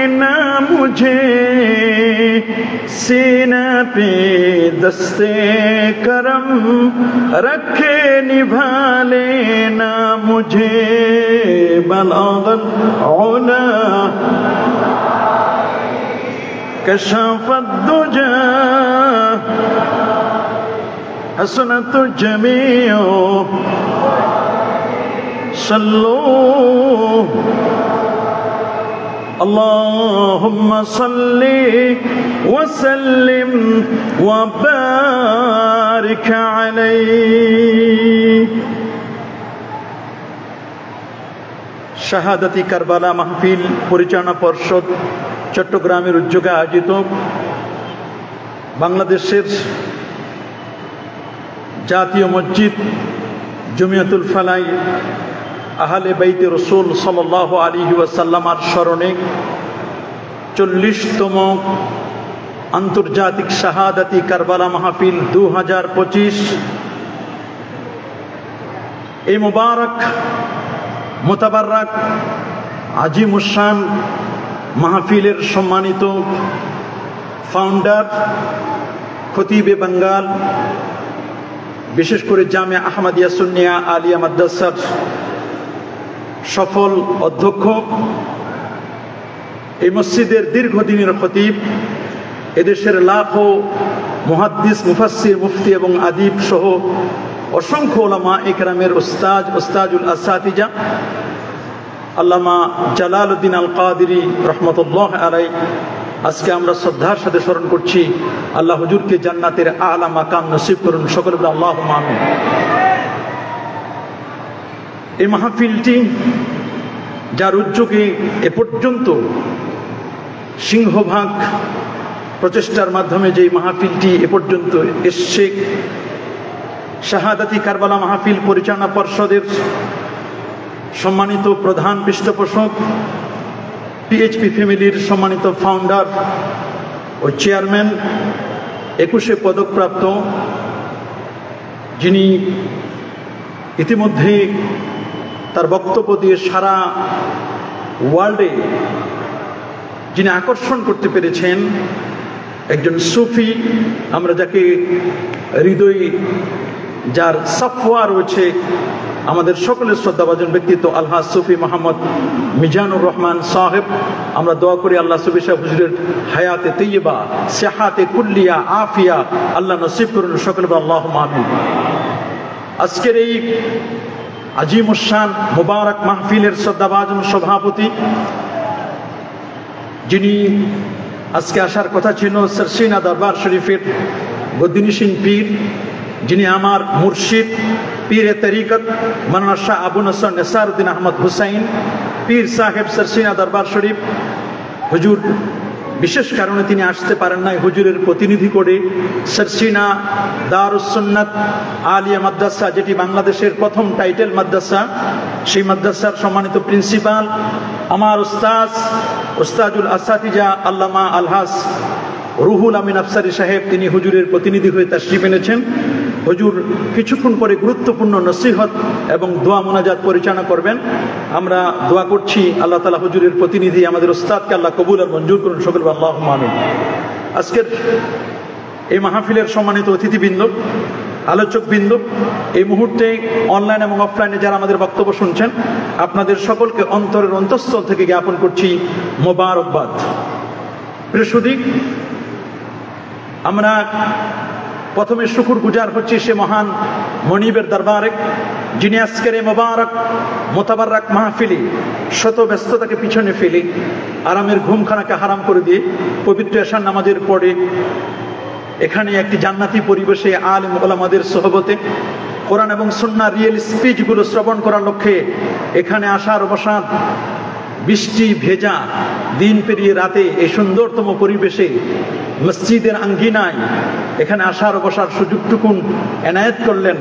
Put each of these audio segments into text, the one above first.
ना मुझे सीना पे दस्ते करम रखे निभा लेना मुझे बलागल औला कशफत दुजा हसनत जमीओ सल्लो अल्लाहुम्मा सल्ली व सल्लिम व बारिक अलैहि। শাহাদাতি কারবালা মাহফিল পরিচালনা পর্ষদ চট্টগ্রামের উদ্যোগে আয়োজিত বাংলাদেশের জাতীয় মসজিদ জমিয়াতুল ফালাই আহলে বাইতে রসুল সাল্লাল্লাহু আলাইহি ওয়াসাল্লামের স্মরণে 40তম আন্তর্জাতিক শাহাদাতি কারবালা মাহফিল 2025 এই মুবারক মুতাবাররাক আজিমুশান মাহফিলের সম্মানিত ফাউন্ডার খতিবে বাঙ্গাল, বিশেষ করে জামিয়া আহমদিয়া সুন্নিয়া আলিয়া মাদ্রাসার সফল অধ্যক্ষ, এই মসজিদের দীর্ঘদিনের খতিব, এদেশের লাখো মুহাদ্দিস, মুফাসসির, মুফতি এবং আদিব সহ অসংখ্য উলামা ইকরামের উস্তাজুল আসাতিজা আল্লামা জালালউদ্দিন আল কাদেরী রহমতুল্লাহ আলাইহি, আজকে আমরা শ্রদ্ধার সাথে স্মরণ করছি। আল্লাহ হুজুরকে জান্নাতের আলা মাকাম নসিব করুন, সকলে বলে আল্লাহুম্মা আমিন। এই মাহফিলটি যার উদ্যোগে এ পর্যন্ত সিংহভাগ প্রচেষ্টার মাধ্যমে যে মাহফিলটি এ পর্যন্ত এসছে, শাহাদাতি কারবালা মাহফিল পরিচালনা পর্ষদের সম্মানিত প্রধান পৃষ্ঠপোষক, পিএইচপি ফ্যামিলির সম্মানিত ফাউন্ডার ও চেয়ারম্যান, 21 পদকপ্রাপ্ত, যিনি ইতিমধ্যে তার বক্তব্য দিয়ে সারা ওয়ার্ল্ডে যিনি আকর্ষণ করতে পেরেছেন, একজন সুফি, আমরা যাকে হৃদয় যার সাফওয়া রয়েছে, আমাদের সকলের শ্রদ্ধাভাজন ব্যক্তিত্ব আলহাজ সুফি মোহাম্মদ মিজানুর রহমান সাহেব। আমরা দোয়া করি আল্লাহ সুফি সাহেব হুজুরের হায়াতে তৈয়বা, সেহাতে কুল্লিয়া, আফিয়া আল্লাহ নসিব করুন, সকলে আল্লাহুম্মা আমিন। আজকের এই আজিমুশান মুবারক মাহফিলের শ্রদ্ধাভাজন সভাপতি, যিনি আজকে আসার কথা ছিল, সরসিনা দরবার শরীফের গদ্দিনিশিন পীর, যিনি আমার মুর্শিদ, পীরে তরিকত মাওলানা শাহ আবু নসর নেসারউদ্দিন আহমদ হুসাইন পীর সাহেব সরসিনা দরবার শরীফ। হুজুর বিশেষ কারণে তিনি আসতে পারেন নাই, হুজুরের প্রতিনিধি করে সরসিনা দারুস সুন্নাত আলিয়া মাদ্রাসা, যেটি বাংলাদেশের প্রথম টাইটেল মাদ্রাসা, সেই মাদ্রাসার সম্মানিত প্রিন্সিপাল আমার উস্তাজুল আসাতিজা আল্লামা আলহাজ রুহুল আমিন আফসারি সাহেব, তিনি হুজুরের প্রতিনিধি হয়ে তাশরিফ এনেছেন। হুজুর কিছুক্ষণ পরে গুরুত্বপূর্ণ নসিহত এবং দোয়া মোনাজাত পরিচালনা করবেন। আমরা দোয়া করছি আল্লাহ তাআলা হুজুরের প্রতিনিধি আমাদের উস্তাদকে আল্লাহ কবুল আর মঞ্জুর করুন, সকলে আল্লাহুম্মা আমিন। আজকের এই মাহফিলের সম্মানিত অতিথিবৃন্দ, আলোচকবৃন্দ, এই মুহূর্তে অনলাইন এবং অফলাইনে যারা আমাদের বক্তব্য শুনছেন, আপনাদের সকলকে অন্তরের অন্তঃস্থল থেকে জ্ঞাপন করছি মোবারকবাদ। প্রিয় সুধী, আমরা প্রথমে শুকুর গুজার হচ্ছি সে মহান মনিবের দরবারে, যিনি আজকের এই মোবারক মোতাবাররাক মাহফিলে শত ব্যস্ততাকে পিছনে ফেলে, আরামের ঘুমখানাকে হারাম করে দিয়ে পবিত্র এশার নামাজের পরে এখানে একটি জান্নাতি পরিবেশে আলেম ওলামাদের সোহবতে কোরআন এবং সুন্নাহ রিয়েল স্পিচগুলো শ্রবণ করার লক্ষ্যে এখানে আসার অবসাদ, বৃষ্টি ভেজা দিন পেরিয়ে রাতে এই সুন্দরতম পরিবেশে মসজিদের আঙ্গিনায় এখানে আসার বসার সুযোগটুকুন এনায়েত করলেন।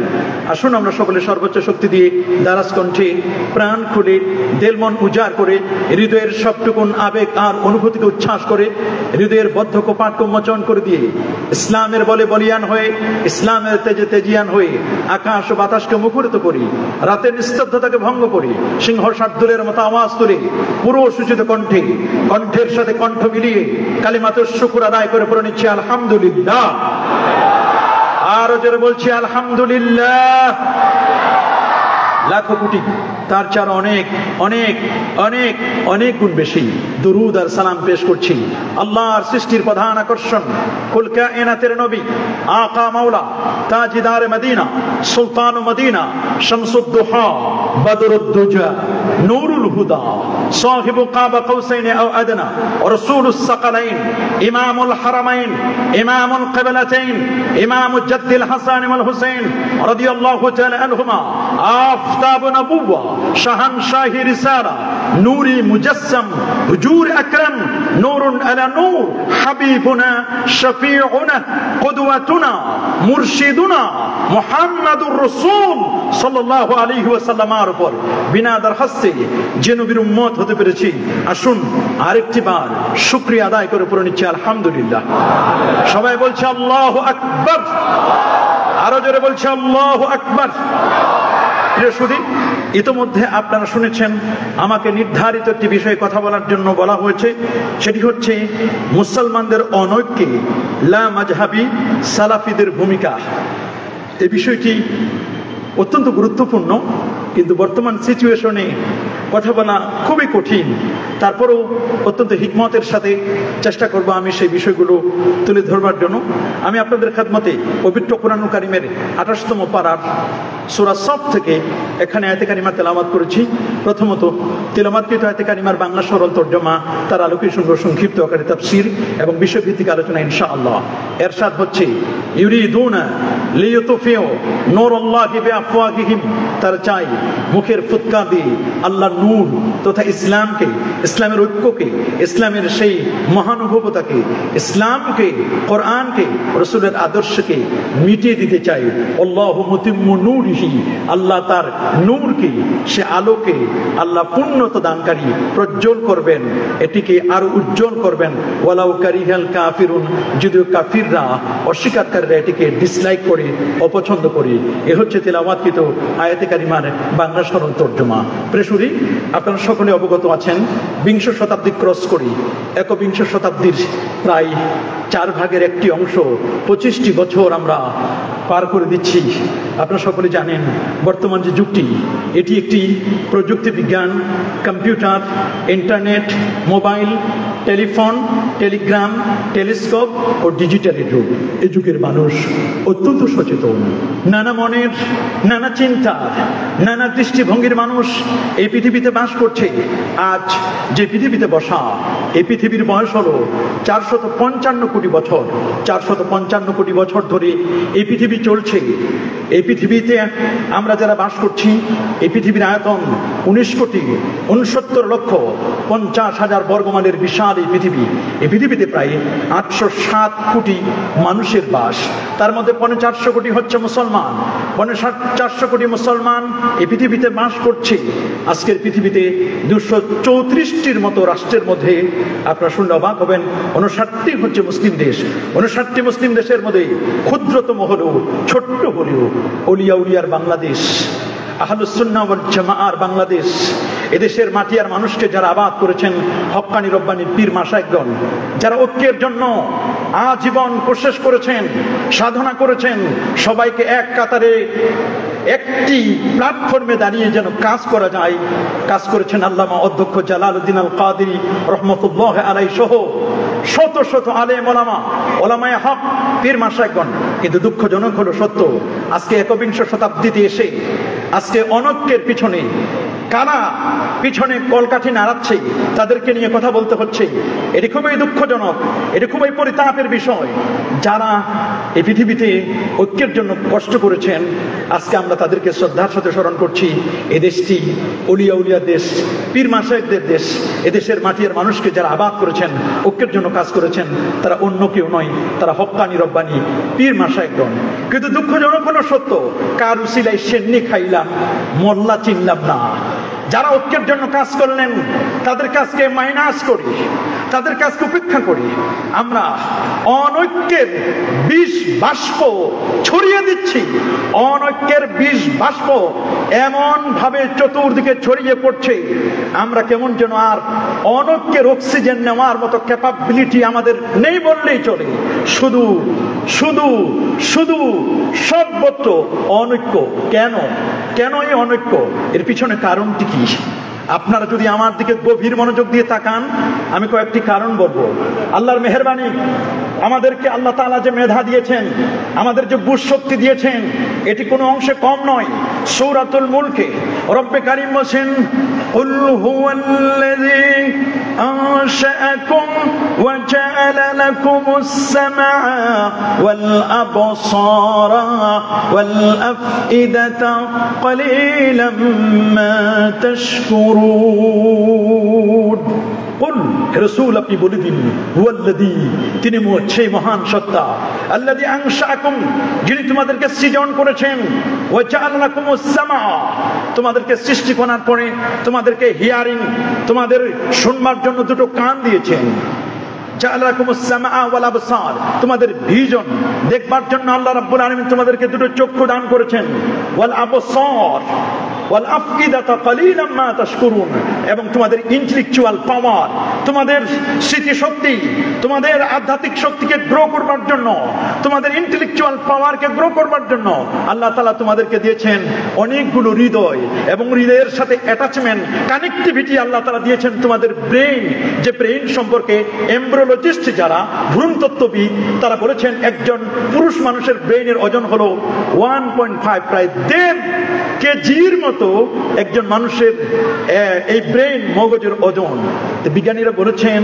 আসুন আমরা সকলে সর্বোচ্চ শক্তি দিয়ে দারাজ কণ্ঠে প্রাণ খুলে দিল মন উজাড় করে হৃদয়ের সবটুকুন আবেগ আর অনুভূতিকে উচ্ছ্বাস করে হৃদয়ের বদ্ধ কপাট উন্মোচন করে দিয়ে ইসলামের বলে বলিয়ান হয়ে ইসলামের তেজে তেজিয়ান হয়ে আকাশ ও বাতাসকে মুখরিত করি, রাতের নিস্তব্ধতাকে ভঙ্গ করি, সিংহ শার্দুলের মতো আওয়াজ তুলে পুরো সূচিত কণ্ঠে কণ্ঠের সাথে কণ্ঠ মিলিয়ে কালিমাতুর শুকর আদায় করে পড়ে নিচ্ছি আলহামদুলিল্লাহ। আরো জোরে বলছি আলহামদুলিল্লাহ। লাখো কোটি তার চার অনেক অনেক অনেক অনেক গুণ বেশি দুরুদ আর সালাম পেশ করছি আল্লাহর সৃষ্টির প্রধান আকর্ষণ কুল কায়নাতের নবী আকা মাওলা তাজদার মদিনা সুলতান মদিনা শামসুদ্দোহা বদরুদ্দুজা নূরুল হুদা সাহিবু কাবা কাউসাইন আও আদনা রাসূলুস সাকালাইন ইমামুল হারামাইন ইমামুল কিবলাতাইন ইমামু জাদ্দিল হাসান ওয়াল হুসাইন রাদিয়াল্লাহু তাআলা আনহুমা আফতাব নবুওয়া শাহানশাহি রিসালা নূরি মুজাসসাম হুজুর আকরাম নূরুন আলা নূর হাবিবুনা শফিউনা কুদওয়াতুনা মুরশিদুনা মুহাম্মাদুর রাসূল সাল্লাল্লাহু আলাইহি ওয়াসাল্লামের উপর বিনা দরখাস্তে যে নবীর উম্মত হতে পেরেছি, আসুন আরেকটি বার শুকরিয়া আদায় করে পড়ে নিচ্ছি আলহামদুলিল্লাহ। সবাই বলছে আল্লাহু আকবার, আরো জোরে বলছে আল্লাহু আকবার। প্রিয় সুধী, ইতোমধ্যে আপনারা শুনেছেন আমাকে নির্ধারিত একটি বিষয়ে কথা বলার জন্য বলা হয়েছে, সেটি হচ্ছে মুসলমানদের অনৈক্যে লা মাযহাবী সালাফিদের ভূমিকা। এই বিষয়টি অত্যন্ত গুরুত্বপূর্ণ, কিন্তু বর্তমান সিচুয়েশনে কথা বলা খুবই কঠিন। তারপরেও অত্যন্ত হিকমতের সাথে চেষ্টা করব আমি সেই বিষয়গুলো তুলে ধরবার জন্য। আমি আপনাদের খেদমতে পবিত্র কোরআনুল কারীমের 28তম পারার সূরা সফ থেকে এখানে আয়াতে কারিমা তেলাওয়াত করেছি। প্রথমত তেলাওয়াতকৃত আয়াতে কারিমার বাংলা সরল তর্জমা, তার আলোকে শুনব সংক্ষিপ্ত আকারে তাফসীর এবং বিষয়ভিত্তিক আলোচনা ইনশাআল্লাহ। এরশাদ হচ্ছে ইউরিদুনা লিইউতফিউ নূরাল্লাহি বিআফওয়াহিহিম, তারা চায় মুখের ফুৎকার দিয়ে আল্লাহর নূর তথা ইসলামকে, ইসলামের ঐক্যকে, ইসলামের সেই মহানুভবতাকে, ইসলামকে, কোরআনকে, রাসূলের আদর্শকে মিটিয়ে দিতে চায়। আল্লাহু মুতিম্মু নূরিহি, আল্লাহ তার নূরকে, সে আলোকে আল্লাহ পূর্ণত দানকারী প্রজ্জ্বল করবেন, এটিকে আরো উজ্জ্বল করবেন। ওয়ালাউ কারিহাল কাফিরুন, যদিও কাফিররা, অস্বীকারীরা এটিকে ডিসলাইক করে, অপছন্দ করে। এ হচ্ছে তেলাওয়াতকৃত আয়াতে কারিমার বাংলা সরল তর্জমা। প্রেসুরি, আপনারা সকলে অবগত আছেন, বিংশ শতাব্দী ক্রস করি একবিংশ শতাব্দীর প্রায় 4 ভাগের একটি অংশ 25টি বছর আমরা পার করে দিচ্ছি। আপনারা সকলে জানেন বর্তমান যে যুগটি, এটি একটি প্রযুক্তি বিজ্ঞান, computer, internet, mobile, telephone, telegram, telescope ও ডিজিটালের যুগ। এই যুগের মানুষ অত্যন্ত সচেতন, নানা মনের, নানা চিন্তার, নানা দৃষ্টিভঙ্গির মানুষ এই পৃথিবীতে বাস করছে। আজ যে পৃথিবীতে বসা, এই পৃথিবীর বয়স হলো 455 কোটি বছর। 455 কোটি বছর ধরে এই পৃথিবী চলছে। এই পৃথিবীতে আমরা যারা বাস করছি, এই পৃথিবীর আয়তন 19,69,50,000 বর্গমাইলের বিশাল এই পৃথিবী। এই পৃথিবীতে প্রায় 807 কোটি মানুষের বাস। তার মধ্যে 450 কোটি হচ্ছে মুসলমান। 450 কোটি মুসলমান এই পৃথিবীতে বাস করছে। আজকের পৃথিবীতে 234টির মতো রাষ্ট্রের মধ্যে আপনারা শুনলে অবাক হবেন 59টি হচ্ছে মুসলিম দেশ। 59টি মুসলিম দেশের মধ্যে ক্ষুদ্রতম হলেও, ছোট্ট হলেও ওলিয়া উলিয়ার বাংলাদেশ, আহলুস সুন্নাহ ওয়াল জামাআর বাংলাদেশ। এদেশের মাটি আর মানুষকে যারা আবাদ করেছেন হক্কানি রব্বানি পীর মাশায়েখগণ, যারা ঐক্যের জন্য আজীবন কোশিশ করেছেন, সাধনা করেছেন, সবাইকে এক কাতারে একটি প্ল্যাটফর্মে দাঁড়িয়ে যেন কাজ করা যায়, কাজ করেছেন আল্লামা অধ্যক্ষ জালালউদ্দিন আল কাদেরী রহমতুল্লাহ আলাইহি সহ শত শত আলেম ওলামা, ওলামায়ে হক, পীর মাশায়েখগণ। কিন্তু দুঃখজনক হলো সত্য, আজকে একবিংশ শতাব্দীতে এসে আজকে অনৈক্যের পিছনে কারা পিছনে কলকাঠি নাড়াচ্ছে তাদেরকে নিয়ে কথা বলতে হচ্ছে। এটি খুবই দুঃখজনক, এটি খুবই পরিতাপের বিষয়। যারা এই পৃথিবীতে ঐক্যের জন্য কষ্ট করেছেন, আজকে আমরা তাদেরকে শ্রদ্ধার সাথে স্মরণ করছি। এ দেশটি উলিয়া উলিয়া দেশ, পীর মাশায়েখদের দেশ। এদেশের মাটি আর মানুষকে যারা আবাদ করেছেন, ঐক্যের জন্য কাজ করেছেন, তারা অন্য কেউ নয়, তারা হক্কানি রব্বানি পীর মাশায়েখগণ। কিন্তু দুঃখজনক হলো সত্য, কার উসিলায় সেন্নি খাইলাম, মোল্লা চিনলাম না। যারা ঐক্যের জন্য কাজ করলেন তাদের কাজকে মাইনাস করি, তাদের কাজকে উপেক্ষা করি। আমরা অনৈক্যের বিষ বাষ্প ছড়িয়ে দিচ্ছি। অনৈক্যের বিষ বাষ্প এমন ভাবে চতুর্দিকে ছড়িয়ে পড়ছে, আমরা কেমন যেন আর অনৈক্যের অক্সিজেন নেওয়ার মতো ক্যাপাবিলিটি আমাদের নেই বললেই চলে। শুধু শুধু শুধু সর্বত্র অনৈক্য। কেন কেন এই অনৈক্য? এর পিছনে কারণটি কি? আপনারা যদি আমার দিকে গভীর মনোযোগ দিয়ে তাকান, আমি কয়েকটি কারণ বলবো। আল্লাহর মেহেরবানি, আমাদেরকে আল্লাহ তাআলা যে মেধা দিয়েছেন, আমাদের যে বুদ্ধিশক্তি দিয়েছেন, এটি কোনো অংশে কম নয়। সূরাতুল মুলকে রব্বে কারীম বলেন, কুল হুয়াল্লাযী আনশাআকুম ওয়া জাআলা লাকুমুস সামআ ওয়াল আবসারা ওয়াল আফইদাতা ক্বালীলাম মা তাশকুরুন। কুল, হে রাসূল আপনি বলে দিন, হুয়াল্লাযী, তিনি সেই মহান সত্তা, আল্লাযী আনশাআকুম, যিনি তোমাদেরকে সৃজন করেছেন, ওয়া জাআলা লাকুমুস সামআ, তোমাদেরকে সৃষ্টি করার পরে তোমাদেরকে হিয়ারিং, তোমাদের শুনবার জন্য দুটো কান দিয়েছেন। জাআলা লাকুমুস সামআ ওয়াল আবসার, তোমাদের ভিজন দেখবার জন্য আল্লাহ রাব্বুল আলামিন তোমাদেরকে দুটো চক্ষু দান করেছেন। ওয়াল আবসার ওয়াল আফইদাতা ক্বালীলাম মা তাশকুরুন, এবং তোমাদের ইন্টেলেকচুয়াল পাওয়ার, তোমাদের স্মৃতিশক্তি, তোমাদের আধ্যাত্মিক শক্তিকে গ্রো করবার জন্য, তোমাদের ইন্টেলেকচুয়াল পাওয়ারকে গ্রো করবার জন্য আল্লাহ তাআলা তোমাদেরকে দিয়েছেন অনেকগুলো হৃদয়, এবং হৃদয়ের সাথে অ্যাটাচমেন্ট, কানেক্টিভিটি আল্লাহ তাআলা দিয়েছেন তোমাদের ব্রেন। যে ব্রেন সম্পর্কে এমব্রিওলজিস্ট যারা, ভ্রূণতত্ত্ববিদ, তারা বলেছেন একজন পুরুষ মানুষের ব্রেনের ওজন হলো 1.5, প্রায় 1.5 কেজির মতো একজন মানুষের এই ব্রেন, মগজের ওজন। বিজ্ঞানীরা বলেছেন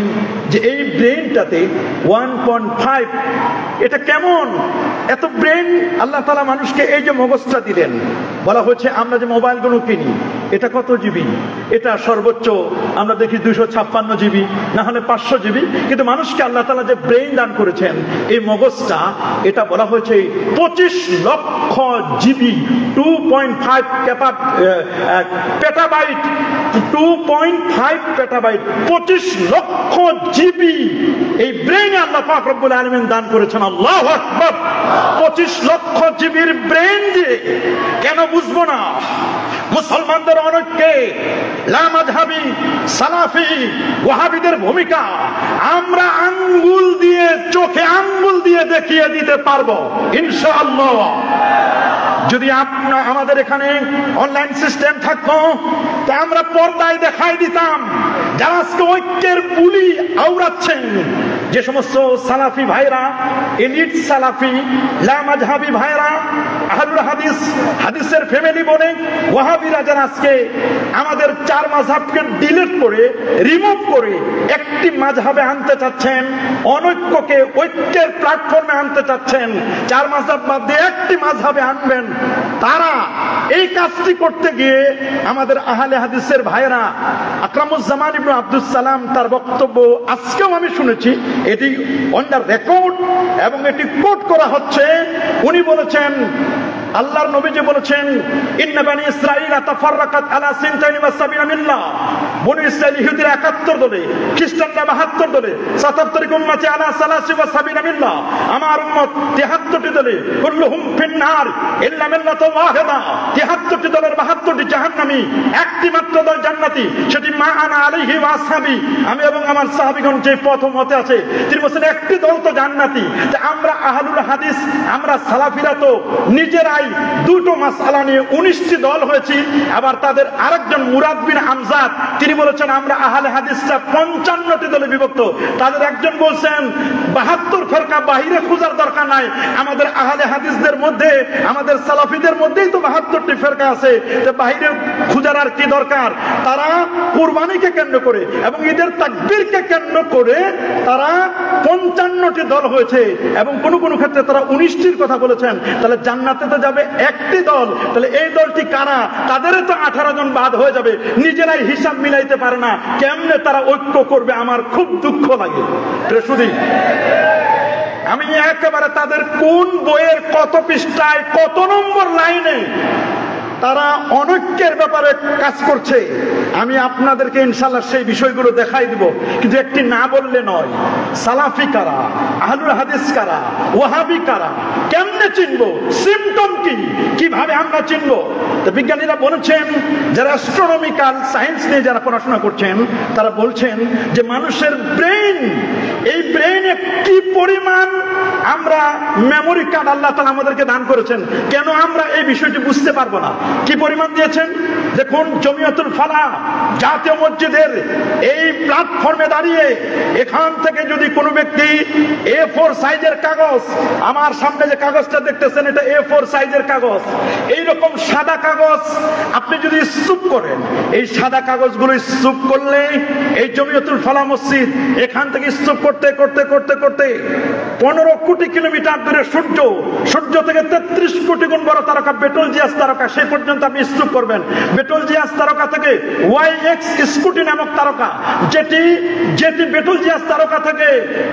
যে এই ব্রেনটাতে 1.5, এটা কেমন এত ব্রেন আল্লাহ তাআলা মানুষকে এই যে মগজটা দিলেন। বলা হচ্ছে আমরা যে মোবাইলগুলো কিনি, এটা কত জিবি? এটা সর্বোচ্চ আমরা দেখি 256 জিবি, না হলে 500 জিবি। কিন্তু মানুষকে আল্লাহ তাআলা যে ব্রেন দান করেছেন, এই মগজটা, এটা বলা হয়েছে 25 লক্ষ জিবি, 2.5 পেটাবাইট, 2.5 পেটাবাইট, 25 লক্ষ জিবি এই ব্রেইনে আল্লাহ পাক রব্বুল আলামিন দান করেছেন। আল্লাহু আকবার! 25 লক্ষ জিবির ব্রেইন দিয়ে কেন বুঝবো না মুসলমানদের অনৈক্যে লামাযহাবি, সালাফি, ওয়াহাবিদের ভূমিকা আমরা আঙ্গুল দিয়ে, চোখে আঙ্গুল দিয়ে দেখিয়ে দিতে পারবো ইনশাআল্লাহ। যদি আমাদের এখানে অনলাইন সিস্টেম থাকতো, তা আমরা পর্দায় দেখাই দিতাম যারা আজকে ঐক্যের বুলি আওড়াচ্ছেন। যে সমস্ত সালাফি ভাইরা, এলিট সালাফি, লামাযহাবি ভাইরা, আহলুল হাদিস, হাদিসের ফ্যামিলি বলে ওয়াহাবিরা যারা আজকে আমাদের 4 মাযহাবকে ডিলিট করে, রিমুভ করে একটি মাযহাবে আনতে চাচ্ছেন, অনৈক্যকে ঐক্যের প্ল্যাটফর্মে আনতে চাচ্ছেন, 4 মাযহাব বাদ দিয়ে একটি মাযহাবে আনবেন, তারা এই কাজটি করতে গিয়ে আমাদের আহলে হাদিসের ভাইরা, আকরামুজ্জামান ইবনে আব্দুস সালাম, তার বক্তব্য আজকেও আমি শুনেছি, এটি অন দ্য রেকর্ড এবং এটি কোট করা হচ্ছে। উনি বলেছেন, আল্লাহর নবীজি বলেছেন, ইন্না বানি ইসরাঈল তাফাররাকাত আলা 72 মিল্লাহ, বনি ইসরাঈল ইহুদিরা 71 দলে, খ্রিস্টানরা 72 দলে, সাতাফতারি উম্মতি আলা 73 মিল্লাহ, আমার উম্মত 73টি দলে, কুল্লুহুম ফিন্নার ইল্লা মিল্লাতুন ওয়াহিদা, 73টি দলের 72টি জাহান্নামী, একটি মাত্র দল জান্নাতি, সেটি মা আনা আলাইহি ওয়া আসহাবি, আমি এবং আমার সাহাবীগণ যে পথ মতে আছে। তিনি বলেন একটি দল তো জান্নাতি। আমরা আহলুল হাদিস, আমরা সালাফিরা তো নিজেরাই জায়গায় দুটো মাসআলা নিয়ে 19টি দল হয়েছে। আবার তাদের আরেকজন মুরাদ বিন আমজাদ তিনি বলেছেন আমরা আহলে হাদিসরা 55টি দলে বিভক্ত। তাদের একজন বলছেন 72 ফেরকা বাহিরে খোঁজার দরকার নাই, আমাদের আহলে হাদিসদের মধ্যে আমাদের সালাফিদের মধ্যেই তো 72টি ফেরকা আছে, তো বাহিরে খোঁজার আর কি দরকার। তারা কুরবানিকে কেন্দ্র করে এবং ঈদের তাকবীরকে কেন্দ্র করে তারা 55টি দল হয়েছে এবং কোন কোন ক্ষেত্রে তারা 19টির কথা বলেছেন। তাহলে জান্নাতে তো যাবে একটি দল, তাহলে এই দলটি কারা? তাদেরও তো 18 জন বাদ হয়ে যাবে। নিজেরাই হিসাব মিলাইতে পারে না, কেমনে তারা ঐক্য করবে? আমার খুব দুঃখ লাগে। শুধু আমি একেবারে তাদের কোন বইয়ের কত পৃষ্ঠায় কত নম্বর লাইনে তারা অনৈক্যের ব্যাপারে কাজ করছে আমি আপনাদেরকে ইনশাআল্লাহ সেই বিষয়গুলো দেখাই দিব। কিন্তু একটি না বললে নয়, সালাফি কারা, আহলুল হাদিস কারা, ওয়াহাবি কারা, কেমনে চিনবো? সিম্পটম কি, কিভাবে আমরা চিনবো? তো বিজ্ঞানীরা বলেছেন, যারা অ্যাস্ট্রোনমিক্যাল সায়েন্স নিয়ে যারা পড়াশোনা করছেন তারা বলছেন যে মানুষের ব্রেইন, এই ব্রেইনে কি পরিমাণ আমরা মেমোরি কার্ড আল্লাহ তাআলা আমাদেরকে দান করেছেন, কেন আমরা এই বিষয়টি বুঝতে পারবো না? কি পরিমাণ দিয়েছেন দেখুন। জমিয়তুল ফালাহ জাতীয় মসজিদের এই প্ল্যাটফর্মে দাঁড়িয়ে এখান থেকে যদি কোনো ব্যক্তি A4 সাইজের কাগজ, আমার সামনে যে কাগজটা দেখতেছেন এটা A4 সাইজের কাগজ, এইরকম সাদা কাগজ আপনি যদি স্তূপ করেন, এই সাদা কাগজগুলো স্তূপ করলে এই জমিয়তুল ফালাহ মসজিদ এখান থেকে স্তূপ করতে করতে করতে করতে 15 কোটি কিলোমিটার দূরে সূর্য, সূর্য থেকে 33 কোটি গুণ বড় তারকা বেটলজিয়াস তারকা, সেই পর্যন্ত আপনি স্তূপ করবেন। বেটলজিয়াস তারকা থেকে YX স্কুটি নামক তারকা, যেটি বেটলজিয়াস তারকা থেকে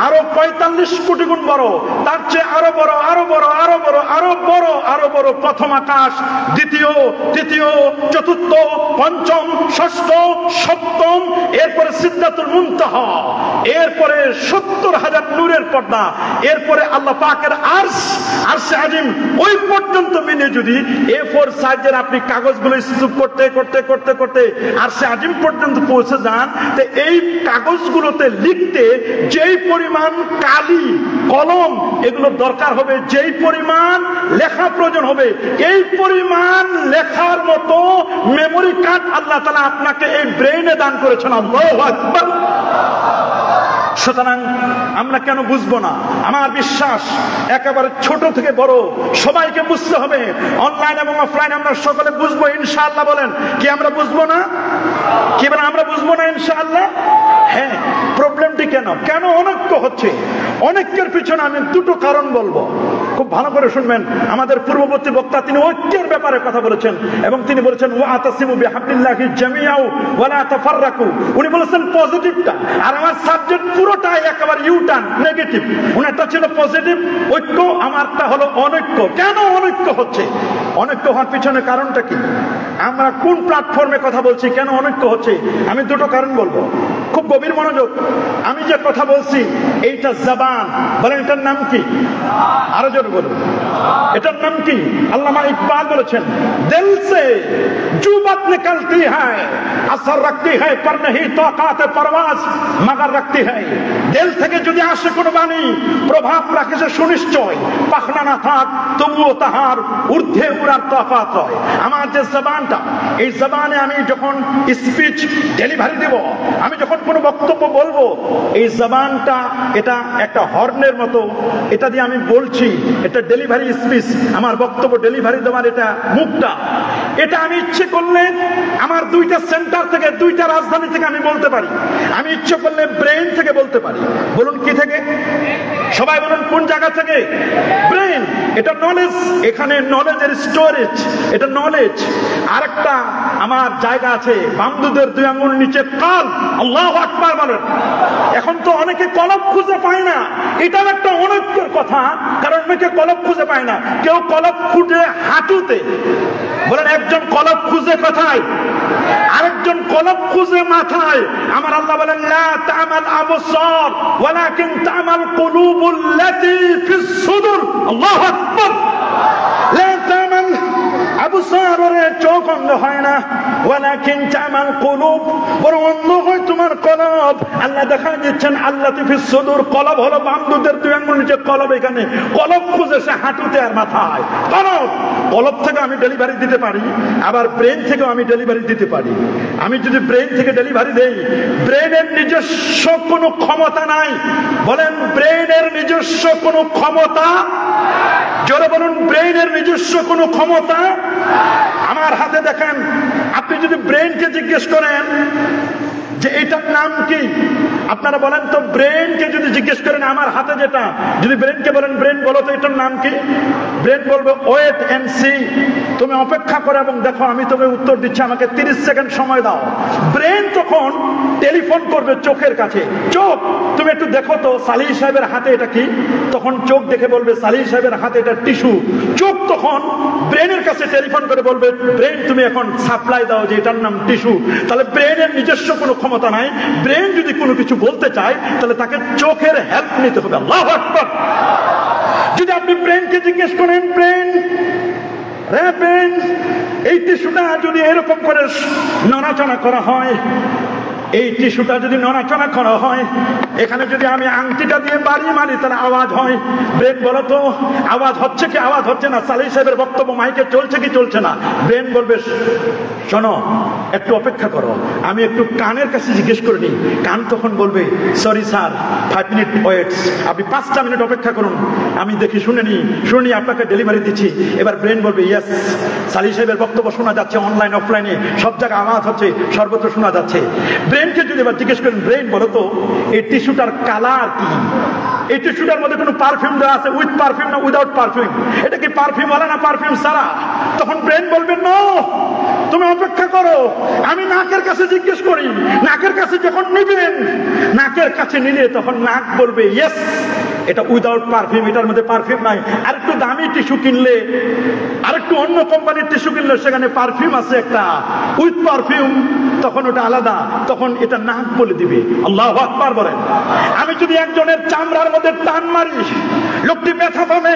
আরো 45 কোটি গুণ বড়, তার চেয়ে আরো বড় আরো বড় আরো বড় আরো বড় আরো বড় প্রথম আকাশ, দ্বিতীয়, তৃতীয়, চতুর্থ, পঞ্চম, ষষ্ঠ, সপ্তম, এরপরে সিদরাতুল মুনতাহা, এরপরে 70,000 নূরের পর্দা, এরপরে আল্লাহ পাকের আরশ, আরশে আজিম, ওই পর্যন্ত মিলে যদি A4 সাইজের আপনি কাগজগুলো স্তূপ করতে করতে করতে করতে আরশে আজিম পর্যন্ত পৌঁছে যান, তো এই কাগজগুলোতে লিখতে যেই পরিমাণ কালি, কলম এগুলো দরকার হবে, যেই পরিমাণ লেখা প্রয়োজন হবে, এই পরিমাণ লেখার মতো মেমোরি কার্ড আল্লাহ তাআলা আপনাকে এই ব্রেইনে দান করেছেন। আল্লাহু আকবার। সুতরাং আমরা কেন বুঝবো না? আমার বিশ্বাস একেবারে ছোট থেকে বড় সবাইকে বুঝতে হবে। অনলাইন এবং অফলাইন আমরা সকলে বুঝবো ইনশাআল্লাহ। বলেন কি আমরা বুঝবো না? কি বলেন আমরা বুঝবো না ইনশাআল্লাহ? হ্যাঁ। প্রবলেমটি কেন কেন অনৈক্য হচ্ছে? অনৈক্যের পিছনে আমি দুটো কারণ বলবো, খুব ভালো করে শুনবেন। আমাদের পূর্ববর্তী বক্তা তিনি ঐক্যের ব্যাপারে কথা বলেছেন এবং তিনি বলেছেন ওয়াতাসিমু বিহাবলিল্লাহি জামিআউ ওয়া লা তাফাররাকু। উনি বলেছেন পজিটিভটা, আর আমার সাবজেক্ট পুরোটাই একেবারে ইউটার্ন নেগেটিভ। উনারটা ছিল পজিটিভ ঐক্য, আমারটা হলো অনৈক্য। কেন অনৈক্য হচ্ছে? অনৈক্য হওয়ার পিছনে কারণটা কি? আমরা কোন প্ল্যাটফর্মে কথা বলছি, কেন অনৈক্য হচ্ছে? আমি দুটো কারণ বলবো, খুব গভীর মনোযোগ। আমি যে কথা বলছি এইটা জবান, বলেন এটার নাম কি? আরো জোরে বলুন, এটার নাম কি? আল্লামা ইকবাল বলেছেন, দিল সে জু বাত নিকলতি হ্যায় আসর রাখতি হ্যায় পর नहीं তাকাত পরওয়াজ মগর রাখতি হ্যায়। দিল থেকে যদি আসে কোনো বাণী প্রভাব রাখে সে সুনিশ্চয়, পাখনা না থাক তবুও তাহার ঊর্ধ্বে উড়ার তাকাত হয়। আমার যে জবানটা, এই জবানে আমি যখন স্পিচ ডেলিভারি দেব, আমি যখন কোনো বক্তব্য বলবো, এই জবানটা এটা একটা হর্নের মতো, এটা দিয়ে আমি বলছি, এটা ডেলিভারি স্পিচ, আমার বক্তব্য ডেলিভারি দেওয়ার এটা মুখটা, এটা আমি ইচ্ছে করলে আমার দুইটা সেন্টার থেকে, দুইটা রাজধানী থেকে আমি বলতে পারি। আমি ইচ্ছে করলে ব্রেইন থেকে বলতে পারি। বলুন কি থেকে? সবাই বলুন কোন জায়গা থেকে? ব্রেইন। এটা নলেজ, এখানে নলেজের স্টোরেজ, এটা নলেজ। আরেকটা আমার জায়গা আছে বামদুদের 2 আঙ্গুল নিচে কাল। আল্লাহু আকবার বলেন। এখন তো অনেকে কলব খুঁজে পায় না, এটাও একটা অনৈক্যের কথা, কারণ অনেকে কলব খুঁজে পায় না। কেউ কলব খুঁজে হাঁটুতে, বলেন একজন কলব খুঁজে কোথায়, আরেকজন কলব খুঁজে মাথায়। আমার আল্লাহ বলেন লা তা'মাল আবসার ওয়ালাকিন তা'মাল কুলুবুল্লাতী ফিস সুদুর। আল্লাহু আকবার। লা তা'মাল আবসারের চোখ অন্ধ হয় না, ওয়ালাকিন তামাল কুলুব, বরং অন্ধ হয় তোমার কলব। আল্লাহ দেখা দিচ্ছেন আল্লাহ ফিস সুদুর, কলব হলো বান্দুদের দুই আঙ্গুল নিচে কলব, এখানে কলব খুঁজে সে হাঁটুতে আর মাথায়। কলব থেকে আমি ডেলিভারি দিতে পারি, আবার ব্রেন থেকেও আমি ডেলিভারি দিতে পারি। আমি যদি ব্রেন থেকে ডেলিভারি দেই, ব্রেনের নিজস্ব কোনো ক্ষমতা নাই। বলেন ব্রেনের নিজস্ব কোনো ক্ষমতা, জোরে বলুন ব্রেনের নিজস্ব কোনো ক্ষমতা। আমার হাতে দেখেন, আপনি যদি ব্রেনকে জিজ্ঞেস করেন যে এটার নাম কি, আপনারা বলেন তো, ব্রেনকে যদি জিজ্ঞেস করেন আমার হাতে যেটা, যদি ব্রেনকে বলেন ব্রেন বলো তো এটার নাম কি, ব্রেন বলবে ওয়েট এন্ড সি, তুমি অপেক্ষা করো এবং দেখো, আমি তোকে উত্তর দিচ্ছি, আমাকে 30 সেকেন্ড সময় দাও। ব্রেন তখন টেলিফোন করবে চোখের কাছে, চোখ তুমি একটু দেখো তো সালিহ সাহেবের হাতে এটা কি, তখন চোখ দেখে বলবে সালিহ সাহেবের হাতে এটা টিস্যু। চোখ তখন ব্রেনের কাছে টেলিফোন করে বলবে ব্রেন তুমি এখন সাপ্লাই দাও যে এটার নাম টিস্যু। তাহলে ব্রেনের নিজস্ব কোনো ক্ষমতা নাই। ব্রেন যদি কোনো কিছু বলতে চায় তাহলে তাকে চোখের হেল্প নিতে হবে। আল্লাহু আকবার। যদি আপনি ব্রেনকে জিজ্ঞেস করেন ব্রেন এই টিস্যুটা যদি এরকম করে নড়াচড়া করা হয়, এই টিস্যুটা যদি নড়াচড়া করা হয়, এখানে যদি আমি আংটিটা দিয়ে বাড়ি মারি তাহলে আওয়াজ হয়। ব্রেন বলো তো আওয়াজ হচ্ছে কি আওয়াজ হচ্ছে না, সালিহ সাহেবের বক্তব্য মাইকে চলছে কি চলছে না। ব্রেন বলবে শোনো একটু অপেক্ষা করো, আমি একটু কানের কাছে জিজ্ঞেস করে নিই। কান তখন বলবে সরি স্যার 5 মিনিট ওয়েটস, আপনি 5টা মিনিট অপেক্ষা করুন, আমি দেখি শুনে নি আপনাকে ডেলিভারি দিচ্ছি। এবার ব্রেন বলবে ইয়েস, সালিহ সাহেবের বক্তব্য শোনা যাচ্ছে, অনলাইন অফলাইনে সব জায়গায় আওয়াজ হচ্ছে, সর্বত্র শোনা যাচ্ছে। ব্রেনকে যদি এবার জিজ্ঞেস করেন ব্রেন বলো তো এই টিস্যুটার কালার কি, এই টিস্যুটার মধ্যে কোনো পারফিউম দেওয়া আছে, উইথ পারফিউম না উইদাউট পারফিউম, এটা কি পারফিউম ওয়ালা না পারফিউম ছাড়া? তখন ব্রেন বলবে নো, তুমি অপেক্ষা করো, আমি নাকের কাছে জিজ্ঞেস করি। নাকের কাছে যখন নিবেন, নাকের কাছে নিলে তখন নাক বলবে ইয়েস এটা উইদাউট পারফিউম, এটার মধ্যে পারফিউম নাই। আর একটু দামি টিস্যু কিনলে, আর একটু অন্য কোম্পানির টিস্যু কিনলে সেখানে পারফিউম আছে একটা উইথ পারফিউম, তখন ওটা আলাদা, তখন এটা নাক বলে দিবে। আল্লাহু আকবার বলেন। আমি যদি একজনের চামড়ার মধ্যে টান মারি, লোকটি ব্যথা পাবে,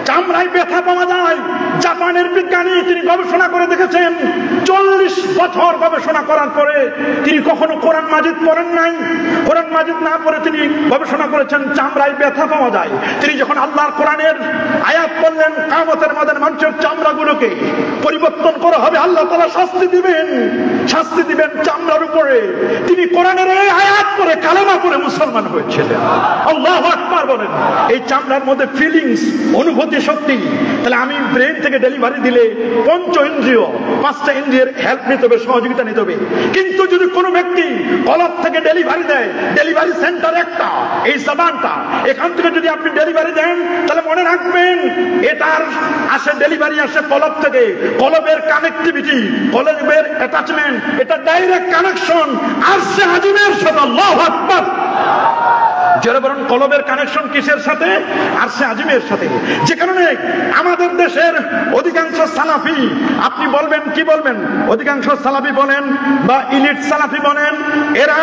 চামড়ায় ব্যথা পাওয়া যায়। জাপানের বিজ্ঞানী তিনি গবেষণা করে দেখেছেন, 40 বছর গবেষণা করার পরে তিনি কখনো কোরআন মাজিদ পড়েন নাই। কোরআন মাজিদ না পড়ে তিনি গবেষণা করেছেন চামড়ায় ব্যথা পাওয়া যায়। তিনি যখন আল্লাহর কোরআনের আয়াত পড়লেন কিয়ামতের ময়দানে মানুষের চামড়াগুলোকে পরিবর্তন করা হবে, আল্লাহ তাআলা শাস্তি দিবেন চামড়ার উপরে। তিনি কোরআনের এই আয়াত পড়ে কালেমা পড়ে মুসলমান হয়েছিলেন। আল্লাহু আকবার বলেন। এই চামড়ার মধ্যে ফিলিংস, অনুভূতি শক্তি। তাহলে আমি ব্রেন থেকে ডেলিভারি দিলে 5 ইন্দ্রিয়, 5টা ইন্দ্রিয়ের হেল্প নিতে হবে, সহযোগিতা নিতে হবে। কিন্তু যদি কোনো ব্যক্তি কলব থেকে ডেলিভারি দেয়, ডেলিভারি সেন্টার একটা, এই জবানটা, এখান থেকে যদি আপনি ডেলিভারি দেন তাহলে মনে রাখবেন এটার ডেলিভারি আসে কলব থেকে। কলবের কানেক্টিভিটি, কলবের অ্যাটাচমেন্ট, এটা ডাইরেক্ট কানেকশন আরশে আজিমের সাথে। আল্লাহু আকবার। যারা বরং কলবের কানেকশন কিসের সাথে? আরশে আজিমের সাথে। যে কারণে আমাদের দেশের অধিকাংশ সালাফি, আপনি বলবেন কি বলবেন, অধিকাংশ সালাফি বলেন বা ইলিট সালাফি বলেন, এরা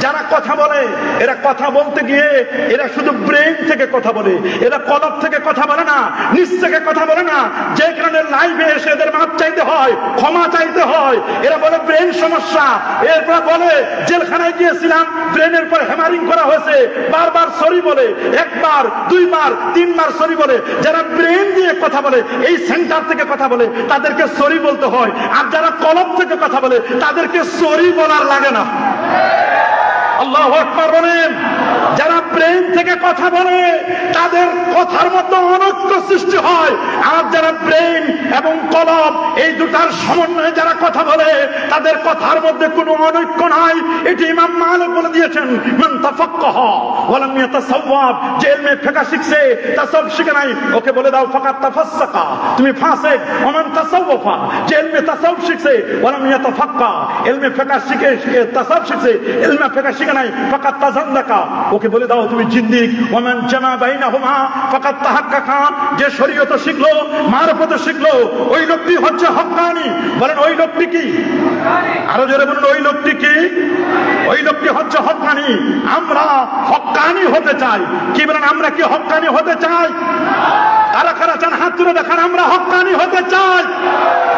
যারা কথা বলে, এরা কথা বলতে গিয়ে এরা শুধু ব্রেন থেকে কথা বলে, এরা কলব থেকে কথা বলে না, নিজ থেকে কথা বলে না। যে কারণে লাইভে এসে এদের মাপ চাইতে হয়, ক্ষমা চাইতে হয়। এরা বলে ব্রেন সমস্যা, এরপর বলে জেলখানায় গিয়েছিলাম, ব্রেনের পর হ্যামারিং করা হয়েছে, বারবার সরি বলে, 1 বার 2 বার 3 বার সরি বলে। যারা ব্রেন দিয়ে কথা বলে, এই সেন্টার থেকে কথা বলে, তাদেরকে সরি বলতে হয়। আর যারা কলব থেকে কথা বলে তাদেরকে সরি বলার লাগে না। আল্লাহু আকবার বলেন। যারা ব্রেন থেকে কথা বলে তাদের কথার মধ্যে অনৈক্য সৃষ্টি হয়, আর যারা ব্রেন এবং কলব এই দুটার সমন্বয়ে যারা কথা বলে তাদের কথার মধ্যে কোনো অনৈক্য নাই। এটি ইমাম মালিক বলে দিয়েছেন, মান তাফাক্কাহা ওয়া লাম ইয়াতাসাওয়াব, যে ইলমে ফিকহ শিখছে তাসাউফ শিখে নাই, ওকে বলে দাও ফাকাত তাফাসসাকা, তুমি ফাসিক। ওয়া মান তাসাওয়াফা, যে ইলমে তাসাউফ শিখছে ওয়া লাম ইয়াতাফাক্কা, ইলমে ফিকহ শিখে তাসাউফ শিখছে, ইলমে ফিকহ শিখে নাই, ফাকাত তাযান্দাকা, ওকে বলে দাও তুমি জিন্দিক। ওয়া মান জামা বাইনাহুমা ফাকাত তাহাক্কাকা, যে শরীয়ত শিখলো, মারফত শিখলো, ওই লোকটি হচ্ছে হক্কানি। বলেন ওই লোকটি কি? আরো জোরে বলুন ওই লোকটি কি? ওই লোকটি হচ্ছে হক্কানি। আমরা হক্কানি হতে চাই। কি বলেন, আমরা কি হক্কানি হতে চাই? কারা কারা চান হাত তুলে দেখান আমরা হক্কানি হতে চাই।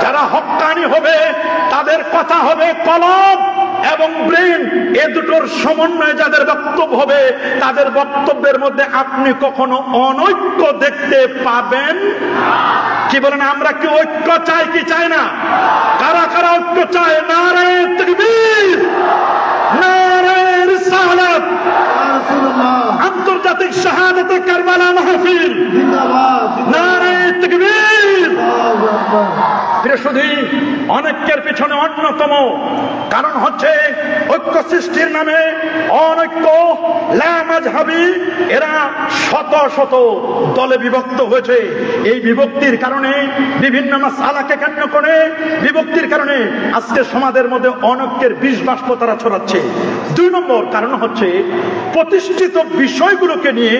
যারা হক্কানি হবে তাদের কথা হবে কলম এবং ব্রেন, এ দুটোর সমন্বয়ে যাদের বক্তব্য হবে তাদের বক্তব্যের মধ্যে আপনি কখনো অনৈক্য দেখতে পাবেন। কি বলেন, আমরা কি ঐক্য চাই কি চাই না? কারা কারা ঐক্য চায়? নারে তাকবীর, নারে রিসালাত, আন্তর্জাতিক শাহাদাতে কারবালা মাহফিল, নারে তাকবীর। বৃহস্পতিদিন অনৈক্যের পিছনে অন্যতম কারণ হচ্ছে ঐক্য সৃষ্টির নামে অনৈক্য, লামাযহাবী, এরা শত শত দলে বিভক্ত হয়েছে। এই বিভক্তির কারণে বিভিন্ন মাসআলাকে কেন্দ্র করে বিভক্তির কারণে আজকে সমাজের মধ্যে অনৈক্যের বিষ বাষ্প তারা ছড়াচ্ছে। 2 নম্বর কারণ হচ্ছে প্রতিষ্ঠিত বিষয়গুলোকে নিয়ে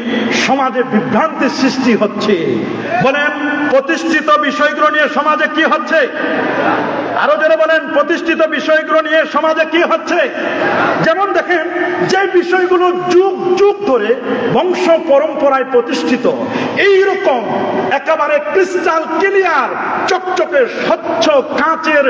সমাজে বিভ্রান্তি সৃষ্টি হচ্ছে। বলেন প্রতিষ্ঠিত বিষয়গুলো নিয়ে সমাজে কি হচ্ছে? আরো যারা বলেন প্রতিষ্ঠিত বিষয়গুলো নিয়ে সমাজে কি হচ্ছে? যেমন দেখেন, যে বিষয়গুলো যুগ যুগ ধরে বংশ পরম্পরায় প্রতিষ্ঠিত, এইরকম একেবারে ক্রিস্টাল ক্লিয়ার, চকচকে স্বচ্ছ কাঁচের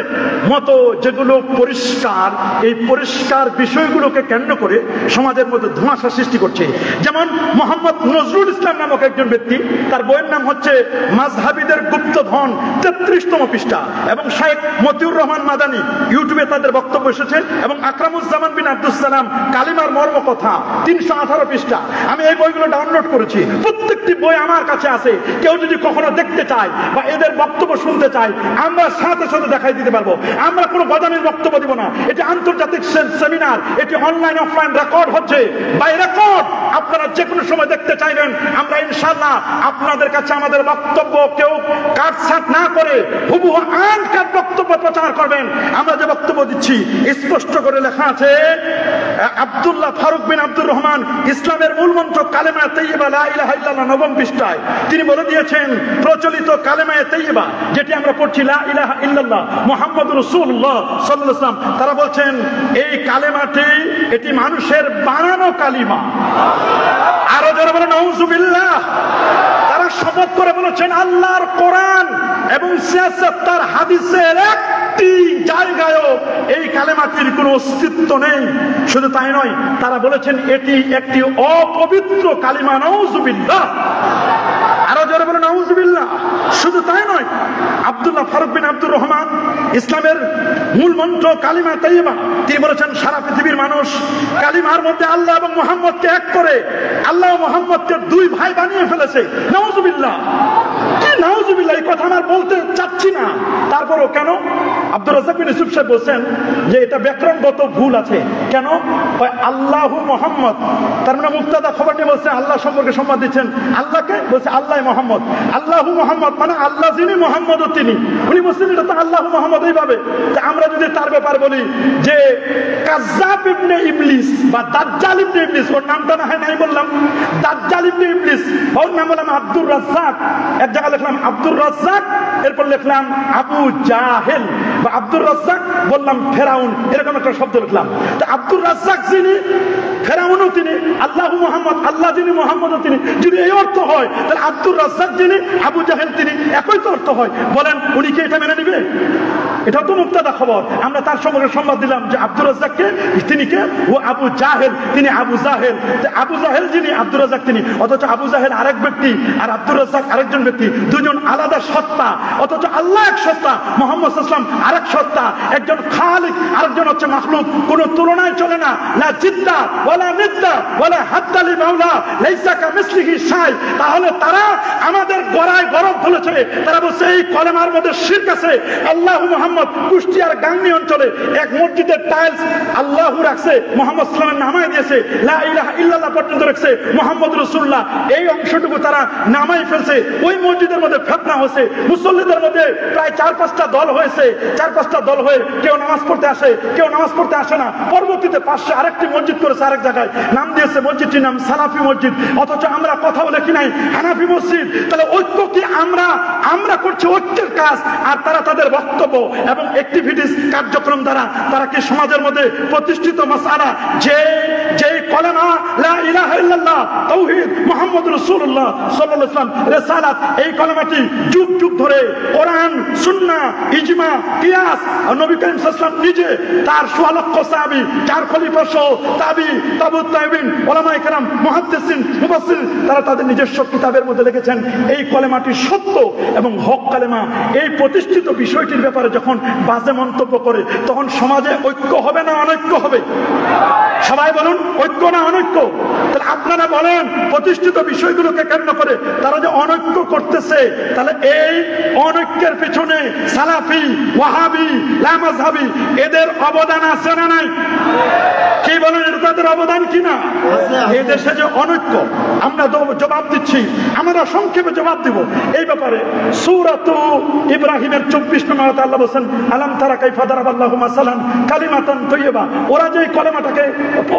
মতো যেগুলো পরিষ্কার, এই পরিষ্কার বিষয়গুলোকে কেন্দ্র করে সমাজের মধ্যে ধোঁয়াশা সৃষ্টি করছে। যেমন মোহাম্মদ নজরুল ইসলাম নামক একজন ব্যক্তি, তার বইয়ের নাম হচ্ছে মাযহাবীদের গুপ্তধন, 33তম পৃষ্ঠা, এবং শেখ মতিউর রহমান মাদানী ইউটিউবে তাদের বক্তব্য এসেছে, এবং আকরামুজ্জামান বিন আব্দুস সালাম কালিমার মর্ম কথা 318 পৃষ্ঠা। আমি এই বইগুলো ডাউনলোড করেছি, প্রত্যেকটি বই আমার কাছে আছে। কেউ যদি কখনো দেখতে চায় বা এদের বক্তব্য শুনতে চায়, আমরা সাথে সাথে দেখাই দিতে পারবো। আমরা কোনো বাদামির বক্তব্য দিব না। এটি আন্তর্জাতিক সেমিনার, এটি অনলাইন অফলাইন রেকর্ড হচ্ছে, বাই রেকর্ড। আপনারা যে কোনো সময় দেখতে চাইবেন, আমরা ইনশাআল্লাহ আপনাদের কাছে আমাদের বক্তব্য কেউ কাটছাট না করে হুবহু আনকাট বক্তব্য প্রচার করবেন। আমরা যে বক্তব্য দিচ্ছি স্পষ্ট করে লেখা আছে, আব্দুল্লাহ ফারুক বিন আব্দুর রহমান ইসলামের মূল মন্ত্র কালেমা তাইয়্যিবা লা ইলাহা ইল্লাল্লাহ 9 পৃষ্ঠায় তিনি বলে দিয়েছেন, প্রচলিত কালেমা তাইয়্যিবা যেটি আমরা পড়ছি লা ইলাহা ইল্লাল্লাহ মুহাম্মাদুর রাসূলুল্লাহ সাল্লাল্লাহু আলাইহি ওয়াসাল্লাম, তারা বলছেন এই কালেমাটি এটি মানুষের বানানো কালিমা। আরো যারা বলেন নাউযুবিল্লাহ। তারা শপথ করে বলেছেন আল্লাহর কোরআন এবং তার হাদিসের একটি জায়গায়ও এই কালেমাটির কোনো অস্তিত্ব নেই। শুধু তাই নয়, তারা বলেছেন এটি একটি অপবিত্র কালিমা। নাউযুবিল্লাহ। আরো জোরে বলেন নাউযুবিল্লাহ। শুধু তাই নয়, আব্দুল্লাহ ফারুক বিন আব্দুর রহমান ইসলামের মূল মন্ত্র কালিমা তাইয়্যিবা, তিনি বলেছেন সারা পৃথিবীর মানুষ কালিমার মধ্যে আল্লাহ এবং মুহাম্মদকে এক করে আল্লাহ ও মুহাম্মদকে 2 ভাই বানিয়ে ফেলেছে। নাউযুবিল্লাহ। কি নাউযুবিল্লাহ? এই কথা আমার বলতে চাচ্ছি না, তারপরও কেন? আব্দুর রাজ্জাক বিন ইউসুফ সাহেব বলছেন যে এটা ব্যাকরণগত ভুল আছে। কেন? আল্লাহু মুহাম্মদ, তার মানে মুক্তাদা খবর নিয়ে বলছে আল্লাহ সম্পর্কে সংবাদ দিচ্ছেন আল্লাহকে, বলছে আল্লাহ মুহাম্মদ। আল্লাহু মুহাম্মদ মানে আল্লাহ যিনি, মুহাম্মদও তিনি। উনি বলছেন এটা তো আল্লাহু মুহাম্মদ এইভাবে। আমরা যদি তার ব্যাপার বলি যে কাজ্জাব ইবনে ইবলিস বা দাজ্জাল ইবনে ইবলিস, ওর নামটা না হয় নাই বললাম, দাজ্জাল ইবনে ইবলিস, ওর নাম বললাম আব্দুর রাজ্জাক। এক জায়গায় লিখলাম আব্দুর রাজ্জাক, এরপর লিখলাম আবু জাহেল, বা আব্দুর রাজ্জাক বললাম ফেরাউন, এরকম একটা শব্দ লিখলাম। তো আব্দুর রাজ্জাক যিনি, ফেরাউনও তিনি, আল্লাহু মুহাম্মদ আল্লাহ যিনি, মুহাম্মদও তিনি। যদি এই অর্থ হয় তাহলে আব্দুর রাজ্জাক যিনি, আবু জাহেল তিনি, একই তো অর্থ হয়। বলেন উনি কি এটা মেনে নিবে? এটাও তো মুক্তাদা খবর। আমরা তার সম্পর্কে সংবাদ দিলাম যে আব্দুর রাজ্জাককে তিনি কে? ও আবু জাহেল, তিনি আবু জাহেল। আবু জাহেল যিনি, আব্দুর রাজ্জাক তিনি। অথচ আবু জাহেল আরেক ব্যক্তি আর আব্দুর রাজ্জাক আরেকজন ব্যক্তি, দুজন আলাদা সত্তা। অথচ আল্লাহ এক সত্তা, মুহাম্মদ সাল্লাল্লাহু আলাইহি ওয়াসাল্লাম আরেক সত্তা। একজন খালিক, আরেকজন হচ্ছে মাখলুক। কোনো তুলনায় চলে না। লা জিদ্দা ওয়ালা নিদ্দা ওয়ালা হাদ্দা লি মাওলা লাইসা কামিসলিহি শাই। তাহলে তারা আমাদের গড়ায় গরব তুলেছে। তারা বলছে এই কলেমার মধ্যে শিরক আছে। আল্লাহু মুহাম্মদ কুষ্টিয়ার গাংনী অঞ্চলে এক মসজিদের টাইলস আল্লাহু রাখছে, মুহাম্মদ সাল্লাল্লাহু আলাইহি ওয়াসাল্লামের নামায় দিয়েছে, লা ইলাহা ইল্লাল্লাহ পর্যন্ত রাখছে, মুহাম্মদ রাসূলুল্লাহ। এই অংশ সেটুকু তারা নামাই ফেলছে। ওই মসজিদের মধ্যে ফিতনা হয়েছে, মুসল্লিদের মধ্যে প্রায় 4-5টা দল হয়েছে। 4-5টা দল হয়ে কেউ নামাজ পড়তে আসে, কেউ নামাজ পড়তে আসে না। পরবর্তীতে পাশে আরেকটি মসজিদ করেছে আরেক জায়গায়, নাম দিয়েছে মসজিদটির নাম সালাফি মসজিদ, অথচ আমরা কথাও লেখি নাই হানাফি মসজিদ। তাহলে ঐক্য কি? আমরা করছি ঐক্যের কাজ, আর তারা তাদের বক্তব্য এবং অ্যাক্টিভিটিস কার্যক্রম দ্বারা তারা কি সমাজের মধ্যে প্রতিষ্ঠিত মাসআলা যে কলেমা লা ইলাহা ইল্লাল্লাহ তাওহীদ মুহাম্মদুর রাসূলুল্লাহ সাল্লাল্লাহু আলাইহি ওয়াসাল্লাম রিসালাত, এই কলেমাটি যুগ যুগ ধরে কোরআন, সুন্নাহ, ইজমা, কিয়াস আর নবী করিম সাল্লাল্লাহু আলাইহি ওয়াসাল্লাম নিজে তার 16 লক্ষ সাহাবী, 4 খলিফা সহ তাবুত তাবিঈন, উলামায়ে কেরাম, মুহাদ্দিসিন, মুফাসসির, তারা তাদের নিজস্ব কিতাবের মধ্যে লিখেছেন এই কলেমাটি সত্য এবং হক কালেমা। এই প্রতিষ্ঠিত বিষয়টির ব্যাপারে যখন বাজে মন্তব্য করে তখন সমাজে ঐক্য হবে না অনৈক্য হবে? সবাই বলুন, ঐক্য না অনৈক্য? তাহলে আপনারা বলেন প্রতিষ্ঠিত বিষয়গুলোকে কেন্দ্র করে তারা যে অনৈক্য করতেছে, তাহলে এই অনৈক্যের পেছনে সালাফি, ওয়াহাবি, লামাযহাবি এদের অবদান আছে না নাই? কি বলেন, এটা তাদের অবদান কিনা? এই দেশে যে অনৈক্য, আমরা জবাব দিচ্ছি, আমরা সংক্ষেপে জবাব দিব এই ব্যাপারে। সূরাতু ইব্রাহিমের 24 নম্বর আয়াতে আল্লাহ বলেন, আলাম তারা কাইফা দারাবাল্লাহু মাসালান কালিমাতান তাইয়্যিবা। ওরা যে কলেমাটাকে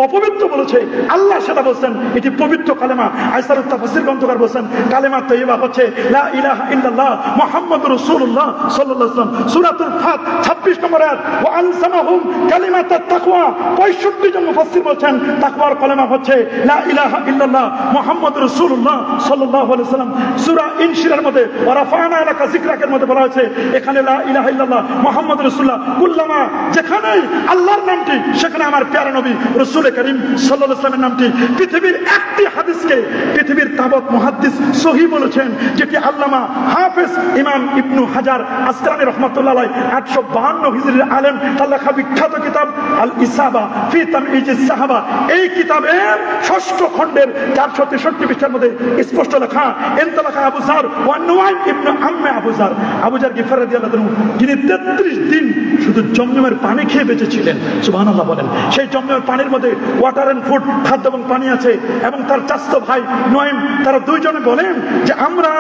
অপবিত্র বলেছে, আল্লাহ সেটা বলেন এটি পবিত্র কালেমা। আইসারুত তাফসীর গ্রন্থকার বলেন কালেমা তাইয়্যিবা হচ্ছে লা ইলাহা ইল্লাল্লাহ মুহাম্মাদুর রাসূলুল্লাহ সাল্লাল্লাহু আলাইহি ওয়াসাল্লাম। সূরাতুল ফাত 26 নম্বর আয়াত, ওয়া আনসামাহুম কালিমাতাত তাকওয়া। 65 জন মুফাসসির বলেন তাকওয়ার কলেমা হচ্ছে লা ইলাহা ইল্লাল্লাহ মুহাম্মাদুর রাসূলুল্লাহ সাল্লাল্লাহু আলাইহি ওয়াসাল্লাম। সূরা ইনশিরার মধ্যে ওয়া রাফা'না লাকা যিকরাকের মধ্যে বলা হয়েছে এখানে লা ইলাহা ইল্লাল্লাহ মুহাম্মাদুর রাসূলুল্লাহ, কুল্লামা যেখানেই আল্লাহর নামটি সেখানে আমার প্যারা নবী রাসূল করিম সাল্লাল্লাহু আলাইহি ওয়াসাল্লামের নামটি। পৃথিবীর একটি হাদিসকে পৃথিবীর তাবত মুহাদ্দিস সহিহ বলেছেন, যেটি আল্লামা হাফেজ ইমাম ইবনু হাজার আসকালানী রাহমাতুল্লাহ আলাইহি 852 হিজরির আলেম, তার লেখা বিখ্যাত কিতাব আল ইসাবা ফি তামইজিস সাহাবা, এই কিতাবের 6ষ্ঠ খণ্ডের 463 পৃষ্ঠার মধ্যে স্পষ্ট লেখা, ইনতালাকা আবু যার ওয়া নুআইম ইবনে আম্মে আবু যার, আবু যার গিফার রাদিয়াল্লাহু আনহু, যিনি 33 দিন শুধু জমজমের পানি খেয়ে বেঁচেছিলেন। সুবহানাল্লাহ বলেন। সেই জমজমের পানির মধ্যে ওয়াটার এন্ড ফুড, খাদ্য এবং পানি আছে, এবং তার চাচতো ভাই নুআইম, তারা দুইজনে বলেন যে আমরা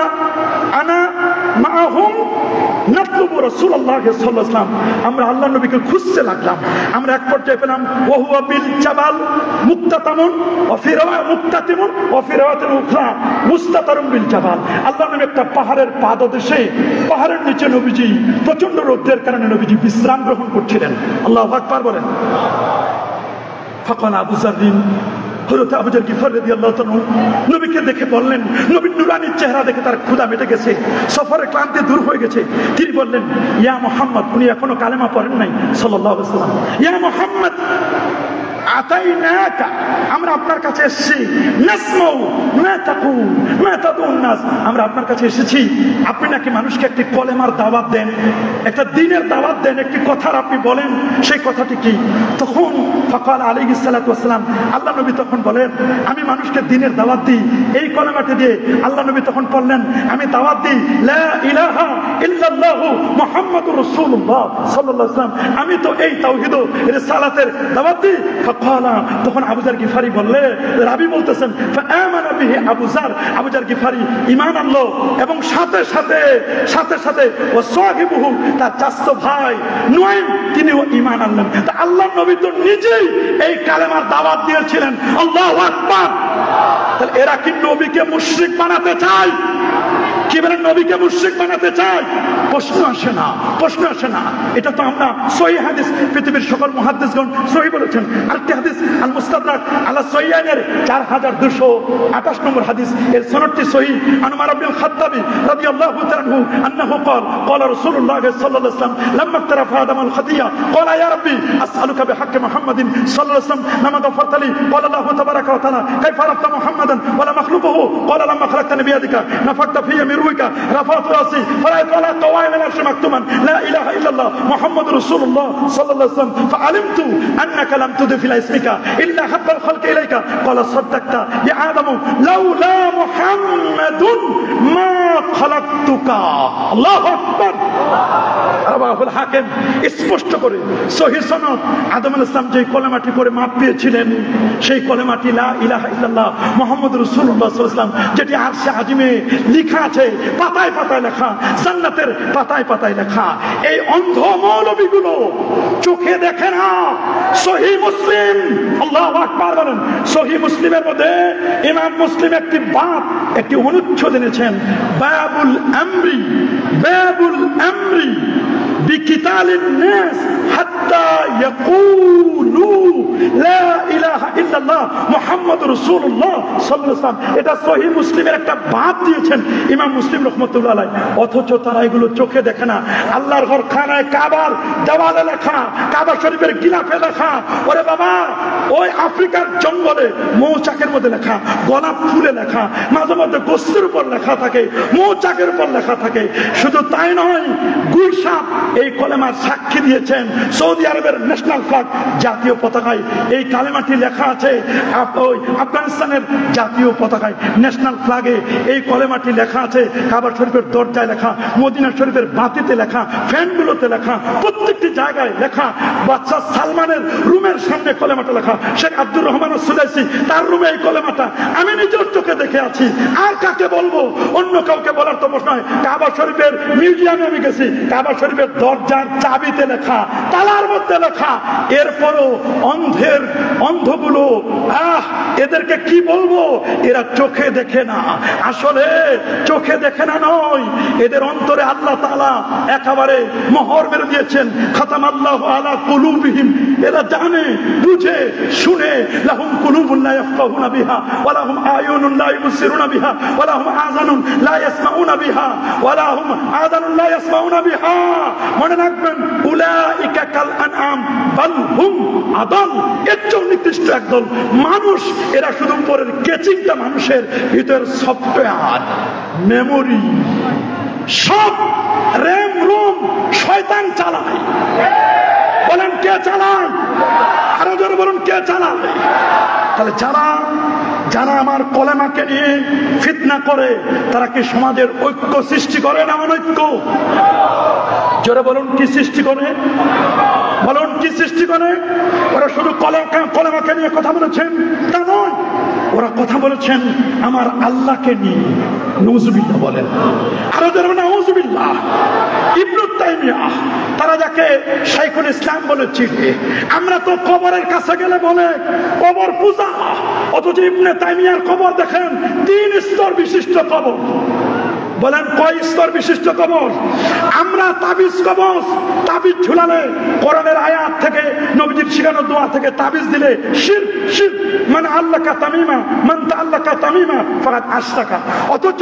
আনা মাআহুম নাতলুবু রাসূলুল্লাহ সাল্লাল্লাহু আলাইহি ওয়াসাল্লাম, আমরা আল্লাহর নবীকে খুঁজতে লাগলাম। আমরা এক পর্যায়ে পেলাম ওয়া হুয়া বিল জাবাল মুক্তাতামুন ওয়া ফি রাওয়া মুক্তাতিমুন ওয়া ফি রাওয়াতিন উখরা মুস্তাতারুম বিল জাবাল। আল্লাহর নবী একটা পাহাড়ের পাদদেশে, পাহাড়ের নিচে নবীজি প্রচন্ড রোদের কারণে নবীজি বিশ্রাম গ্রহণ করছিলেন। আল্লাহু আকবার বলেন। ফাকানা আবু যারদিন, হযরত আবু যার গিফার রাদিয়াল্লাহু তাআলা নবীকে দেখে বললেন, নবীর নুরানি চেহারা দেখে তার ক্ষুধা মিটে গেছে, সফরের ক্লান্তি দূর হয়ে গেছে। তিনি বললেন ইয়া মুহাম্মদ, উনি এখনো কালেমা পড়েন নাই সাল্লাল্লাহু আলাইহি ওয়াসাল্লাম, ইয়া মুহাম্মদ আতাইনাকা, আমরা আপনার কাছে এসেছি, নাসমাউ মা তাকুল মা তাদুন নাস, আমরা আপনার কাছে এসেছি, আপনি নাকি মানুষকে একটি কলেমার দাওয়াত দেন, একটা দ্বীনের দাওয়াত দেন, একটি কথার আপনি বলেন, সেই কথাটি কি? তখন ফাকাল আলাইহিস সালাতু ওয়াস সালাম, আল্লাহ নবী তখন বলেন আমি মানুষকে দ্বীনের দাওয়াত দিই এই কলেমাটি দিয়ে। আল্লাহ নবী তখন বললেন আমি দাওয়াত দিই লা ইলাহা ইল্লাল্লাহু মুহাম্মাদুর রাসূলুল্লাহ সাল্লাল্লাহু আলাইহি ওয়াসাল্লাম, আমি তো এই তাওহীদ ও রিসালাতের দাওয়াত দিই। ফাকালা, তখন আবু যার গিফারি বললে, রাবি বলতেছেন ফাআমানা বিহি আবু যার, আবু যার গিফারি ঈমান আনলো, এবং সাথে সাথে ওয়া সাহিবুহু, তার চাচতো ভাই নুআইম, তিনিও ঈমান আনলেন। তা আল্লাহর নবী তো নিজেই এই কালেমার দাওয়াত দিয়েছিলেন। আল্লাহু আকবার। তাহলে এরা কি নবীকে মুশরিক বানাতে চায়? কি বলেন, নবীকে মুশরিক বানাতে চায়? প্রশ্ন আসে না। এটা তো আমরা সহিহ হাদিস, পৃথিবীর সকল মুহাদ্দিসগণ সহিহ বলেছেন। আরেকটি হাদিস আল মুস্তাদরাক আলা সহিহাইনের 4228 নম্বর হাদিস, এর সনদটি সহিহ। আন উমর ইবনে খাত্তাবি রাদিয়াল্লাহু তাআলা আনহু আন্নাহু ক্বালা রাসূলুল্লাহ সাল্লাল্লাহু আলাইহি ওয়াসাল্লাম লাম্মা ইক্তারাফা আদামুল খাতিয়া ক্বালা ইয়া রাব্বি আসআলুকা বিহাক্কি মুহাম্মাদিন সাল্লাল্লাহু আলাইহি ওয়াসাল্লাম লামা গফারতা লি ক্বালা আল্লাহু তাবারাকা ওয়া তাআলা কাইফা আরাফতা মুহাম্মাদান ওয়া লা মাখলুকুহু ক্বালা লাম্মা খালাকতানি বিয়াদিকা নাফাখতা ফিয়া মিন রুহিকা রাফা'তু রাসি ফারাআইতু আলা قوائم العرش مكتوبا لا اله الا الله محمد رسول الله صلى الله عليه وسلم فعلمت انك لم تضف الى اسمك الا حب الخلق اليك قال صدقت يا ادم لولا محمد ما খালাকতুকা। আল্লাহু আকবার। রাওয়াহুল হাকিম স্পষ্ট করে সহিহ সনদ আদম আলাইহিস সালাম যে কলেমাটি করে মাপ পেয়েছিলেন সেই কলেমাটি লা ইলাহা ইল্লাল্লাহ মুহাম্মদুর রাসূলুল্লাহ সাল্লাল্লাহু আলাইহি ওয়াসাল্লাম, যেটি আরশে আজিমে লেখা আছে, পাতায় পাতায় লেখা, জান্নাতের পাতায় পাতায় লেখা। এই অন্ধ মৌলবীগুলো চোখে দেখে না। সহিহ মুসলিম, আল্লাহু আকবার বলেন, সহিহ মুসলিমের মধ্যে ইমাম মুসলিম একটি বাব, একটি অনুচ্ছেদ এনেছেন, বাবুল আমরি, বাবুল আমরি বিকিতালিন নাস হাত্তা ইয়াকুলু লা ইলাহা ইল্লাল্লাহ মুহাম্মাদুর রাসূলুল্লাহ সাল্লাল্লাহু আলাইহি ওয়াসাল্লাম। এটা সহিহ মুসলিমের একটা বাব দিয়েছেন ইমাম মুসলিম রাহমাতুল্লাহ আলাইহি। অথচ তারা এগুলো চোখে দেখে না। আল্লাহর ঘর খানায় কাবার দেওয়ালে লেখা, কাবা শরীফের গিলাফে লেখা, ওরে বাবা ওই আফ্রিকার জঙ্গলে মৌচাকের মধ্যে লেখা, গোলাপ ফুলে লেখা, মাঝে মধ্যে গোস্তের উপর লেখা থাকে, মৌচাকের উপর লেখা থাকে। শুধু তাই নয়, গুলশাপ এই কলেমার সাক্ষী দিয়েছেন। সৌদি আরবের ন্যাশনাল ফ্ল্যাগ, জাতীয় পতাকায় এই কালেমাটি লেখা আছে। আফগানিস্তানের জাতীয় পতাকায় ন্যাশনাল ফ্ল্যাগে এই কলেমাটি লেখা আছে। কাবা শরীফের দরজায় লেখা, মদিনা শরীফের বাতিতে লেখা, ফ্যানগুলোতে লেখা, প্রত্যেকটি জায়গায় লেখা। বাদশা সালমানের রুমের সামনে কলেমাটা লেখা। শেখ আব্দুর রহমান সুদাইসি তার রুমে এই কলেমাটা আমি নিজের চোখে দেখে আছি। আর কাকে বলবো? অন্য কাউকে বলার তো প্রশ্ন নয়। কাবা শরীফের মিউজিয়ামে আমি গেছি, কাবা শরীফের দরজার চাবিতে লেখা, তালার মধ্যে লেখা। এরপরও অন্ধগুলো এদেরকে কি বলবো? এরা চোখে দেখে না। আসলে চোখে দেখে না নয়, এদের অন্তরে আল্লাহ তাআলা একেবারে মোহর মেরে দিয়েছেন। খাতামাল্লাহু আলা কুলুবিহিম। এরা জানে, বুঝে, শুনে। লাহুম কুলুবুন লা ইয়াফকাহুনা বিহা ওয়া লাহুম আয়ুনুন লা ইবসিরুনা বিহা ওয়া লাহুম আযানুন লা ইয়াসমাউনা বিহা ওয়া লাহুম আযানুন লা ইয়াসমাউনা বিহা। মনে রাখবেন, উলাইকা কাল আনআম বাল হুম আদাল। এর চেয়ে নির্দিষ্ট একদল মানুষ। এরা শুধু উপরের কেচিংটা, মানুষের ভিতর সফটওয়্যার, মেমোরি, সব র্যাম রোম শয়তান চালায়। বলেন কে চালায়? আরো জোরে বলুন কে চালায়? তাহলে যারা আমার কলেমাকে নিয়ে ফিতনা করে, তারা কি সমাজের ঐক্য সৃষ্টি করে না অনৈক্য? জোরে বলুন কি সৃষ্টি করে? বলুন কি সৃষ্টি করে? ওরা শুধু কলেমাকে নিয়ে কথা বলেছেন তা নয়, ওরা কথা বলেছেন আমার আল্লাহকে নিয়ে। নাউযুবিল্লাহ বলেন, আরো জোরে নাউযুবিল্লাহ। ইবনে তাইমিয়াহ, তারা যাকে শাইখুল ইসলাম বলেছে, আমরা তো কবরের কাছে গেলে বলে কবর পূজা, অথচ ইবনে তাইমিয়ার কবর দেখেন 3 স্তর বিশিষ্ট কবর। বলেন কয় স্তর বিশিষ্ট কবর? আমরা তাবিজ কবজ, তাবিজ ঝুলালে কোরআনের আয়াত থেকে, নবীজির শিখানো দোয়া থেকে তাবিজ দিলে শিরক, শিরক। মানে আল্লাহকা তামিমা, মান তাআল্লাকা তামিমা ফাকাদ আশরাকা। অথচ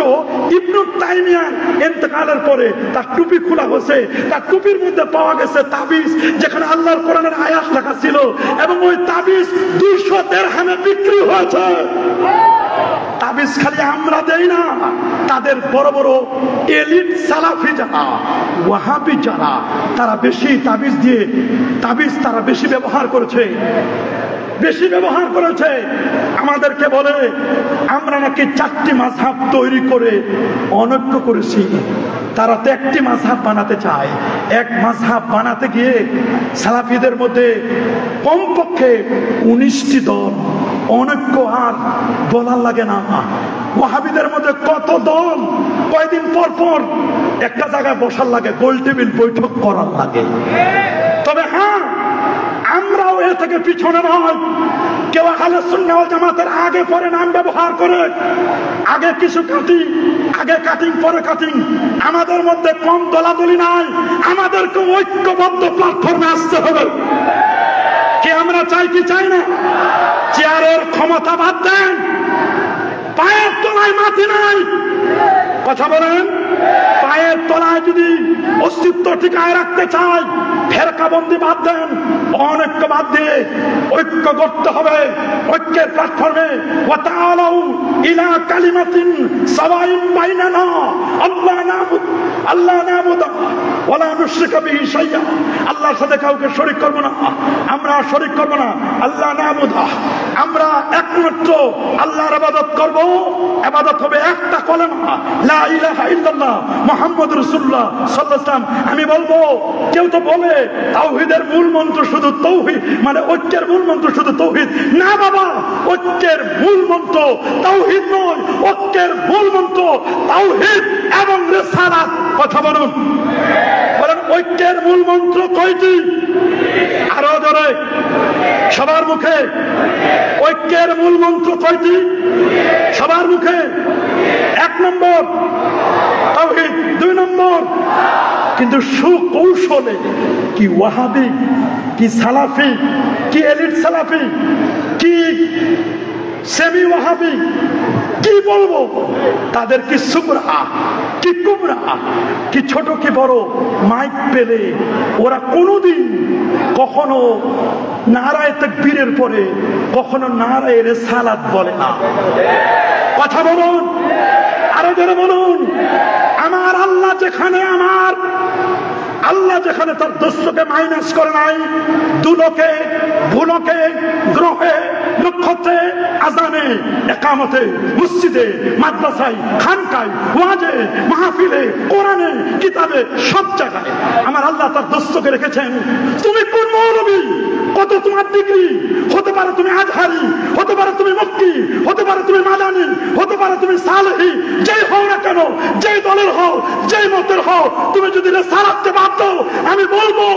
ইবনে তাইমিয়ার ইন্তেকালের পরে তার টুপি খোলা হয়েছে, তার টুপির মধ্যে পাওয়া গেছে তাবিজ, যেখানে আল্লাহর কোরআনের আয়াত লেখা ছিল, এবং ওই তাবিজ 200 দিরহামে বিক্রি হয়েছে। তাবিজ খালি আমরা দেই না, তাদের বড় বড় এলিট সালাফি যারা, ওয়াহাবি যারা, তারা বেশি তাবিজ দিয়ে, তাবিজ তারা বেশি ব্যবহার করেছে। আমাদেরকে বলে আমরা নাকি 4টি মাযহাব তৈরি করে অনৈক্য করেছি। তারা তো একটি মাযহাব বানাতে চায়। এক মাযহাব বানাতে গিয়ে সালাফিদের মধ্যে কমপক্ষে 19টি দল। অনৈক্য আর বলার লাগে না। ওয়াহাবিদের মধ্যে কত দল, কয়দিন পর পর একটা জায়গায় বসার লাগে, গোল টেবিল বৈঠক করার লাগে। তবে হ্যাঁ, আমরাও এর থেকে পিছনে নয়। কেউ আহলে সুন্নাহ ওয়াল জামাতের আগে পরে নাম ব্যবহার করে, আগে কিছু কাটিং, আগে কাটিং পরে কাটিং। আমাদের মধ্যে কম দলাদলি নাই, আমাদেরকে ঐক্যবদ্ধ প্ল্যাটফর্মে আসতে হবে। কি আমরা চাই কি চাই না? চেয়ারের ক্ষমতা বাদ দেন, পায়ের তলায় মাটি নাই। কথা বলেন, পায়ের তলায় যদি অস্তিত্ব টিকায় রাখতে চাই, ফেরকাবন্দি বাদ দেন, অনৈক্য বাদ দিয়ে ঐক্য করতে হবে। ঐক্যের প্ল্যাটফর্মে ওয়াতাআলাউ ইলা কালিমাতিন সাওয়াইন বাইনানা আল্লাহ নাবুদ ওয়ালা নুশরিকা বিহি শাইআ, আল্লাহর সাথে কাউকে শরীক করব না, আমরা শরীক করব না। আল্লাহ নাবুদা, আমরা একমাত্র আল্লাহর ইবাদত করব। ইবাদত হবে একটা কলেমা, লা ইলাহা ইল্লাল্লাহ মুহাম্মাদুর রাসূলুল্লাহ সাল্লাল্লাহু আলাইহি ওয়াসাল্লাম। আমি বলবো, কেউ তো বলে তাওহীদের মূল মন্ত্র শুধু তৌহিদ, মানে ঐক্যের মূল মন্ত্র শুধু তৌহিদ। না বাবা, ঐক্যের মূল মন্ত্র তাওহীদ নয়, ঐক্যের মূল মন্ত্র তাওহীদ এবং রিসালাত। কথা বলুন, বলেন ঐক্যের মূল মন্ত্র কয়টি? আরো জোরে সবার মুখে, ঐক্যের মূল মন্ত্র কয়টি? সবার মুখে। 1 নম্বর তাওহীদ, 2 নম্বর। কিন্তু সুকৌশলে কি ওয়াহাবি, কি সালাফি, কি এলিট সালাফি, কি সেমি ওয়াহাবি, কি বলবো, তাদের কি সুবরা, কি কুবরা, কি ছোট কি বড়, মাইক পেলে ওরা কোনোদিন কখনো নারায়ে তাকবীরের পরে কখনো নারায়ে রিসালাত বলে না। কথা বলুন, আরো জোরে বলুন। আমার আল্লাহ যেখানে, আমার আল্লাহ যেখানে তার দোস্তকে মাইনাস করে নাই, দুলোকে, ভুলোকে, গ্রহে, নক্ষত্রে, আজানে, একামতে, মসজিদে, মাদ্রাসায়, খানকায়, ওয়াজে, মাহফিলে, কোরআনে, কিতাবে, সব জায়গায় আমার আল্লাহ তার দোস্তকে রেখেছেন। তুমি কোন মৌলবী, কত তোমার ডিগ্রি, হতে পারে তুমি আজহারি, হতে পারে তুমি মুফতি, হতে পারে তুমি মাদানী, হতে পারে তুমি সালেহী, যেই হও না কেন, যেই দলের হও, যেই মতের হও, তুমি যদি রিসালাতকে বাদ দাও, আমি বলবো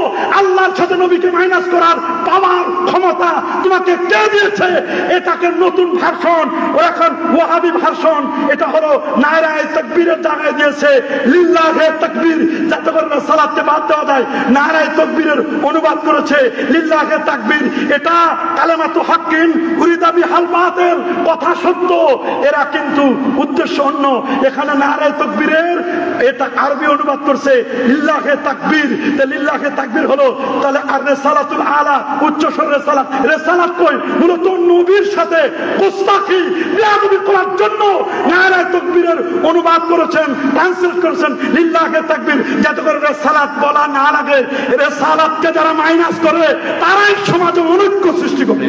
আল্লাহর সাথে নবীকে মাইনাস করার পাওয়ার ক্ষমতা তোমাকে কে দিয়েছে? এটাকে নতুন ভার্সন, ও এখন ওয়াহাবি ভার্সন। এটা হলো নারায়ে তাকবীরের জায়গায় দিয়েছে লিল্লাহে তাকবীর, যাতে করে রিসালাতকে বাদ দেওয়া যায়। নারায়ে তাকবীরের অনুবাদ করেছে লিল্লাহে তাকবীর। এটা কালেমাতু হাক্কিন উরিদা বিহাল বাতিল, কথা সত্য, এরা কিন্তু উদ্দেশ্য অন্য। এখানে নারায়ে তাকবীরের এটা আরবি অনুবাদ করছে লিল্লাহে তাকবীর। তে লিল্লাহে তাকবীর হলো তাহলে আর রিসালাতুল আলা, উচ্চ স্বরের রিসালাত। রিসালাত কই? মূলত নবীর সাথে গুস্তাখি, বেয়াদবি করার জন্য নারায়ে তাকবীরের অনুবাদ করেছেন, ট্রান্সলেট করেছেন লিল্লাহে তাকবীর, যাতে করে রিসালাত বলা না লাগে। রিসালাতকে যারা মাইনাস করে তারাই সমাজে অনৈক্য সৃষ্টি করে।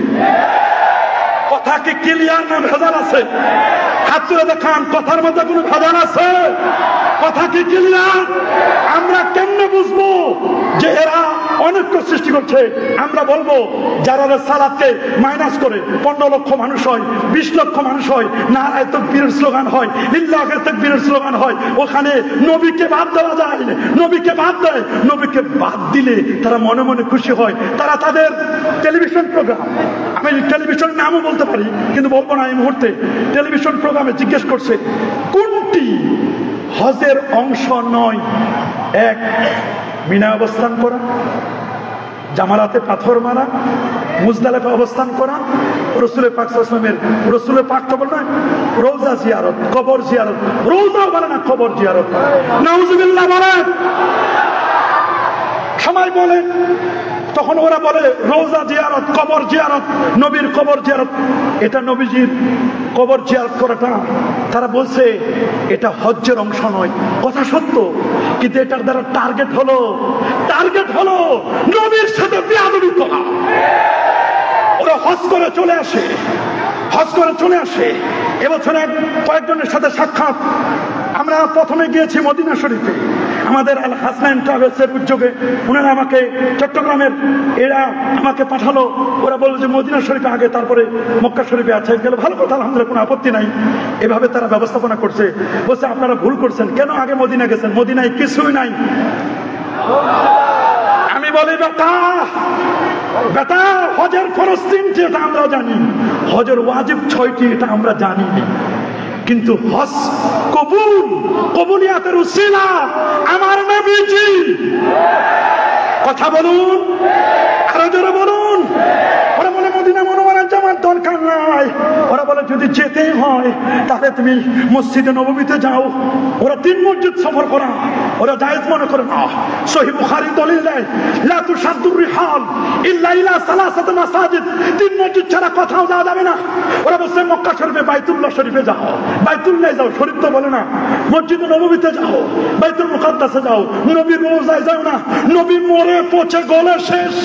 কথা কি ক্লিয়ার না ভেজাল আছে? হাত তুলে দেখান, কথার মধ্যে কোনো ভেজাল আছে? কথা কি ক্লিয়ার? আমরা কেমনে বুঝবো যে এরা অনৈক্য সৃষ্টি করছে? আমরা বলবো যারা রিসালাতকে মাইনাস করে 15 লক্ষ মানুষ হয়, 20 লক্ষ মানুষ হয়, নারায়ে তাকবীরের স্লোগান হয়, লিল্লাহে তাকবীরের স্লোগান হয়, ওখানে নবীকে বাদ দেওয়া যায়, নবীকে বাদ দেয়। নবীকে বাদ দিলে তারা মনে মনে খুশি হয়। তারা তাদের টেলিভিশন প্রোগ্রাম, আমি টেলিভিশনের নামও বলতে পারি কিন্তু বলবো না এই মুহূর্তে, টেলিভিশন প্রোগ্রামে জিজ্ঞেস করছে কোনটি হজের অংশ নয়? 1, মিনায় অবস্থান করা, জামারাতে পাথর মারা, মুজদালিফা অবস্থান করা, রাসূল পাক সাল্লাল্লাহু আলাইহি ওয়াসাল্লামের, রাসূল পাক তো বলে না রওজা জিয়ারত, কবর জিয়ারত, রওজা বলে না কবর জিয়ারত। নাউজুবিল্লাহ বলেন। সবাই বলে, তখন ওরা বলে রওজা জিয়ারত, কবর জিয়ারত, নবীর কবর জিয়ারত। এটা নবীজির কবর জিয়ারত করাটা তারা বলছে এটা হজ্জের অংশ নয়। কথা সত্য, কিন্তু এটার দ্বারা টার্গেট হলো নবীর সাথে বেয়াদবি করা। ওরা হজ করে চলে আসে। এবছর কয়েকজনের সাথে সাক্ষাৎ, আমরা প্রথমে গিয়েছি মদিনা শরীফে, আমাদের আল হাসনাইন ট্রাভেলসের উদ্যোগে। ওনারা আমাকে চট্টগ্রামের এরা আমাকে পাঠালো। ওরা বললো যে মদিনা শরীফে আগে, তারপরে মক্কা শরীফে আছে। গেলে ভালো কথা, আলহামদুলিল্লাহ, কোনো আপত্তি নাই। এভাবে তারা ব্যবস্থাপনা করছে। বলছে আপনারা ভুল করছেন, কেন আগে মদিনা গেছেন? মদিনায় কিছুই নাই। আমি বলি বেটা হজের ফরজ 3টি, এটা আমরা জানি। হজের ওয়াজিব 6টি, এটা আমরা জানি। কিন্তু হজ কবুলিয়াতের উসিলা আমার নবীজি। কথা বলুন, আরো জোরে বলুন। ওরা বলে মদিনা মুনাওয়ারার যাওয়ার দরকার নাই। ওরা বলে যদি যেতেই হয় তাহলে তুমি মসজিদে নববীতে যাও। ওরা 3 মসজিদ সফর করা ওরা জায়েজ মনে করে না। সহিহ বুখারী দলিল দেয় লা তুশাদ্দুর রিহাল ইল্লা ইলা সালাসাত মাসাজিদ, 3 মসজিদ ছাড়া কোথাও যাওয়া যাবে না। ওরা বলছে মক্কা শরীফে বাইতুল্লাহ শরীফে যাও, বাইতুল্লাহ যাও, শরীফ তো বলে না। মসজিদে নববীতে যাও, বাইতুল মুকাদ্দাসে যাও, নবীর রওজায় যাও না। নবী মরে পচে গলে শেষ,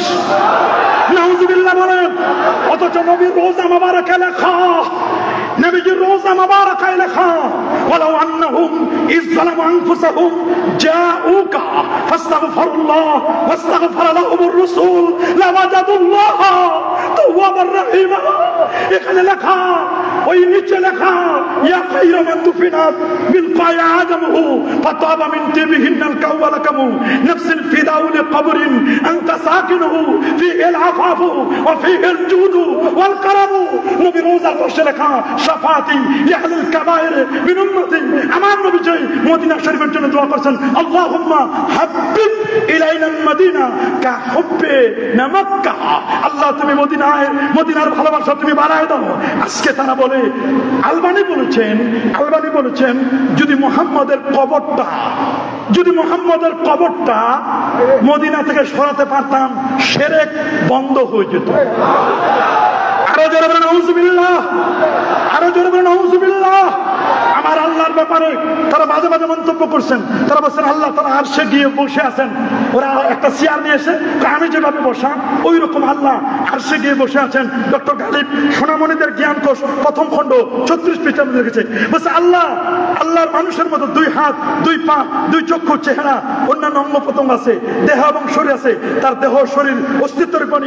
নাউজুবিল্লাহ বলেন। অথচ নবীর রওজা মুবারকে লেখা, নবীজির রওজা মুবারকে লেখা ওয়ালাউ আন্নাহুম ইয যালামু আনফুসাহুম জাউকা ফাস্তাগফিরুল্লাহ ওয়াস্তাগফারা লাহুমুর রাসূল লাওয়াজাদুল্লাহ তাওয়াবার রহিমা। এখানে লেখা, ওই নিচে লেখা ইয়া খায়রা মান দুফিনাত বিল কায়া আদমহু ফাতাবা মিন তিবিহিনাল কাওয়ালাকামু নাফসিল ফিদাউ লিকবরিন আনতা সাকিনুহু ফিহিল আফাফু ওয়া ফিহিল জুদু ওয়াল কারামু। নবী রওজার পাশে লেখা শাফাতি লিআহলিল কাবায়ের মিন উম্মতি। আমার নবী যে মদিনা শরীফের জন্য দোয়া করেছেন, আল্লাহুম্মা হাব্বিব ইলাইনাল মদিনা কা হুব্বিনা মক্কা। আল্লাহ তুমি মদিনার ভালোবাসা তুমি বাড়ায় দাও। আজকে তারা বলে, আলবানি বলেছেন যদি মুহাম্মদের কবরটা মদিনা থেকে সরাতে পারতাম শিরক বন্ধ হয়ে যেত। আরো জোরে বলেন নাউজুবিল্লাহ, আরো জোরে বলেন নাউজুবিল্লাহ। আমার আল্লাহর ব্যাপারে তারা বাজে বাজে মন্তব্য করছেন। তারা বলছেন আল্লাহ তারা আরশে গিয়ে বসে আছেন। ওরা একটা চেয়ার নিয়ে এসে আমি যেভাবে বসা ওই রকম আল্লাহ আরশে গিয়ে বসে আছেন। ডক্টর গালিব সোনামণিদের জ্ঞান কোষ 1ম খণ্ড 36 পৃষ্ঠা লিখেছে। বলছে আল্লাহর মানুষের মতো 2 হাত 2 পা 2 চক্ষু চেহারা অন্যান্য অঙ্গ প্রত্যঙ্গ আছে, দেহ এবং শরীর আছে। তার দেহ শরীর অস্তিত্বের উপর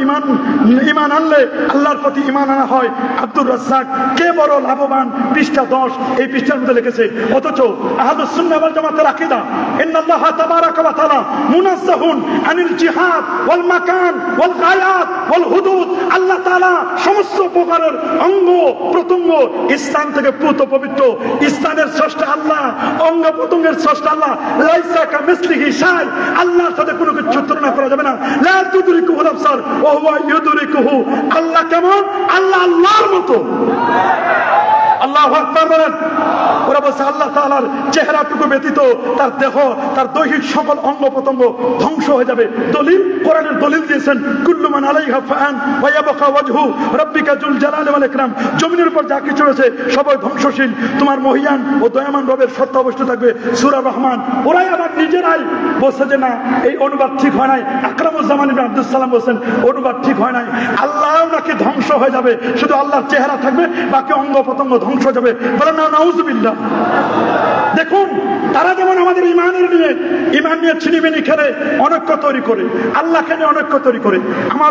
ইমান আনলে আল্লাহর প্রতি ইমান আনা হয়। আব্দুর রাজ্জাক কে বড় লাভবান, পৃষ্ঠা 10 এই পৃষ্ঠার মধ্যে লিখেছে। অথচ আহলুস সুন্নাহ ওয়াল জামাতের আকীদা ইন্নাল্লাহা তাবারাকা ওয়া তাআলা মুনাজ্জাহুন আনিল জিহাদ ওয়াল মাকান ওয়াল গায়াত ওয়াল হুদুদ। আল্লাহ তাআলা সমস্ত প্রকারের অঙ্গ প্রত্যঙ্গ স্থান থেকে পুত পবিত্র। স্থানের স্রষ্টা আল্লাহ, অঙ্গ প্রত্যঙ্গের স্রষ্টা আল্লাহ। লাইসা কামিসলিহি শাই, আল্লাহর সাথে কোনো কিছু তুলনা করা যাবে না। লা তুদরিকুহুল আবসার ওয়া হুয়া ইউদরিকুহু। আল্লাহ কেমন? আল্লাহ আল্লাহর মতো। আল্লাহু আকবার বলেন। ওরা বলছে আল্লাহ তাআলার চেহারাটুকু ব্যতীত তার দেহ, তার দৈহিক সকল অঙ্গ প্রত্যঙ্গ ধ্বংস হয়ে যাবে। দলিল, কোরআনের দলিল দিয়েছেন কুল্লু মান আলাইহা ফান ওয়া ইয়াবকা ওয়াজহু রাব্বিকা যুল জালালি ওয়াল ইকরাম। জমিনের উপর যা কিছু রয়েছে সবই ধ্বংসশীল, তোমার মহিয়ান ও দয়ামান রবের সত্য অবশ্যই থাকবে। সূরা রহমান। ওরাই আবার নিজেরাই বলছে যে না এই অনুবাদ ঠিক হয় নাই। আকরামুজ্জামান ইবনে আব্দুস সালাম বলছেন অনুবাদ ঠিক হয় নাই। আল্লাহ নাকি ধ্বংস হয়ে যাবে, শুধু আল্লাহর চেহারা থাকবে, বাকি অঙ্গ প্রত্যঙ্গ ধ্বংস হয়ে যাবে। বলেন না নাউজুবিল্লাহ। দেখুন তারা যেমন আমাদের ইমান নিয়ে ছিনিমিনি খেলে অনৈক্য তৈরি করে, আল্লাহকে নিয়ে অনৈক্য তৈরি করে। আমার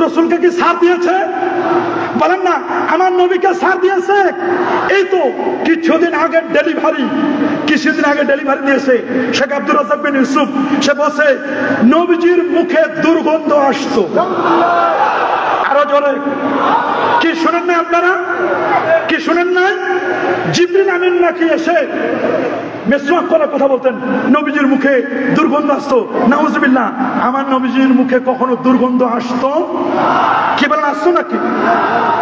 রসুলকে কি ছাড় দিয়েছে? বলেন না আমার নবীকে ছাড় দিয়েছে? এই তো কিছুদিন আগে ডেলিভারি দিয়েছে শেখ আব্দুর রাজ্জাক বিন ইউসুফ। সে বলছে নবীজির মুখে দুর্গন্ধ আসতো। আরো জোরে কি শুনেন না আপনারা? কি শুনেন নাই? জিবরিল আমিন নাকি এসে মেসওয়াক করার কথা বলতেন, নবীজির মুখে দুর্গন্ধ আসতো। নাউজুবিল্লাহ। আমার নবীজির মুখে কখনো দুর্গন্ধ আসতো? কি বলেন আসতো নাকি?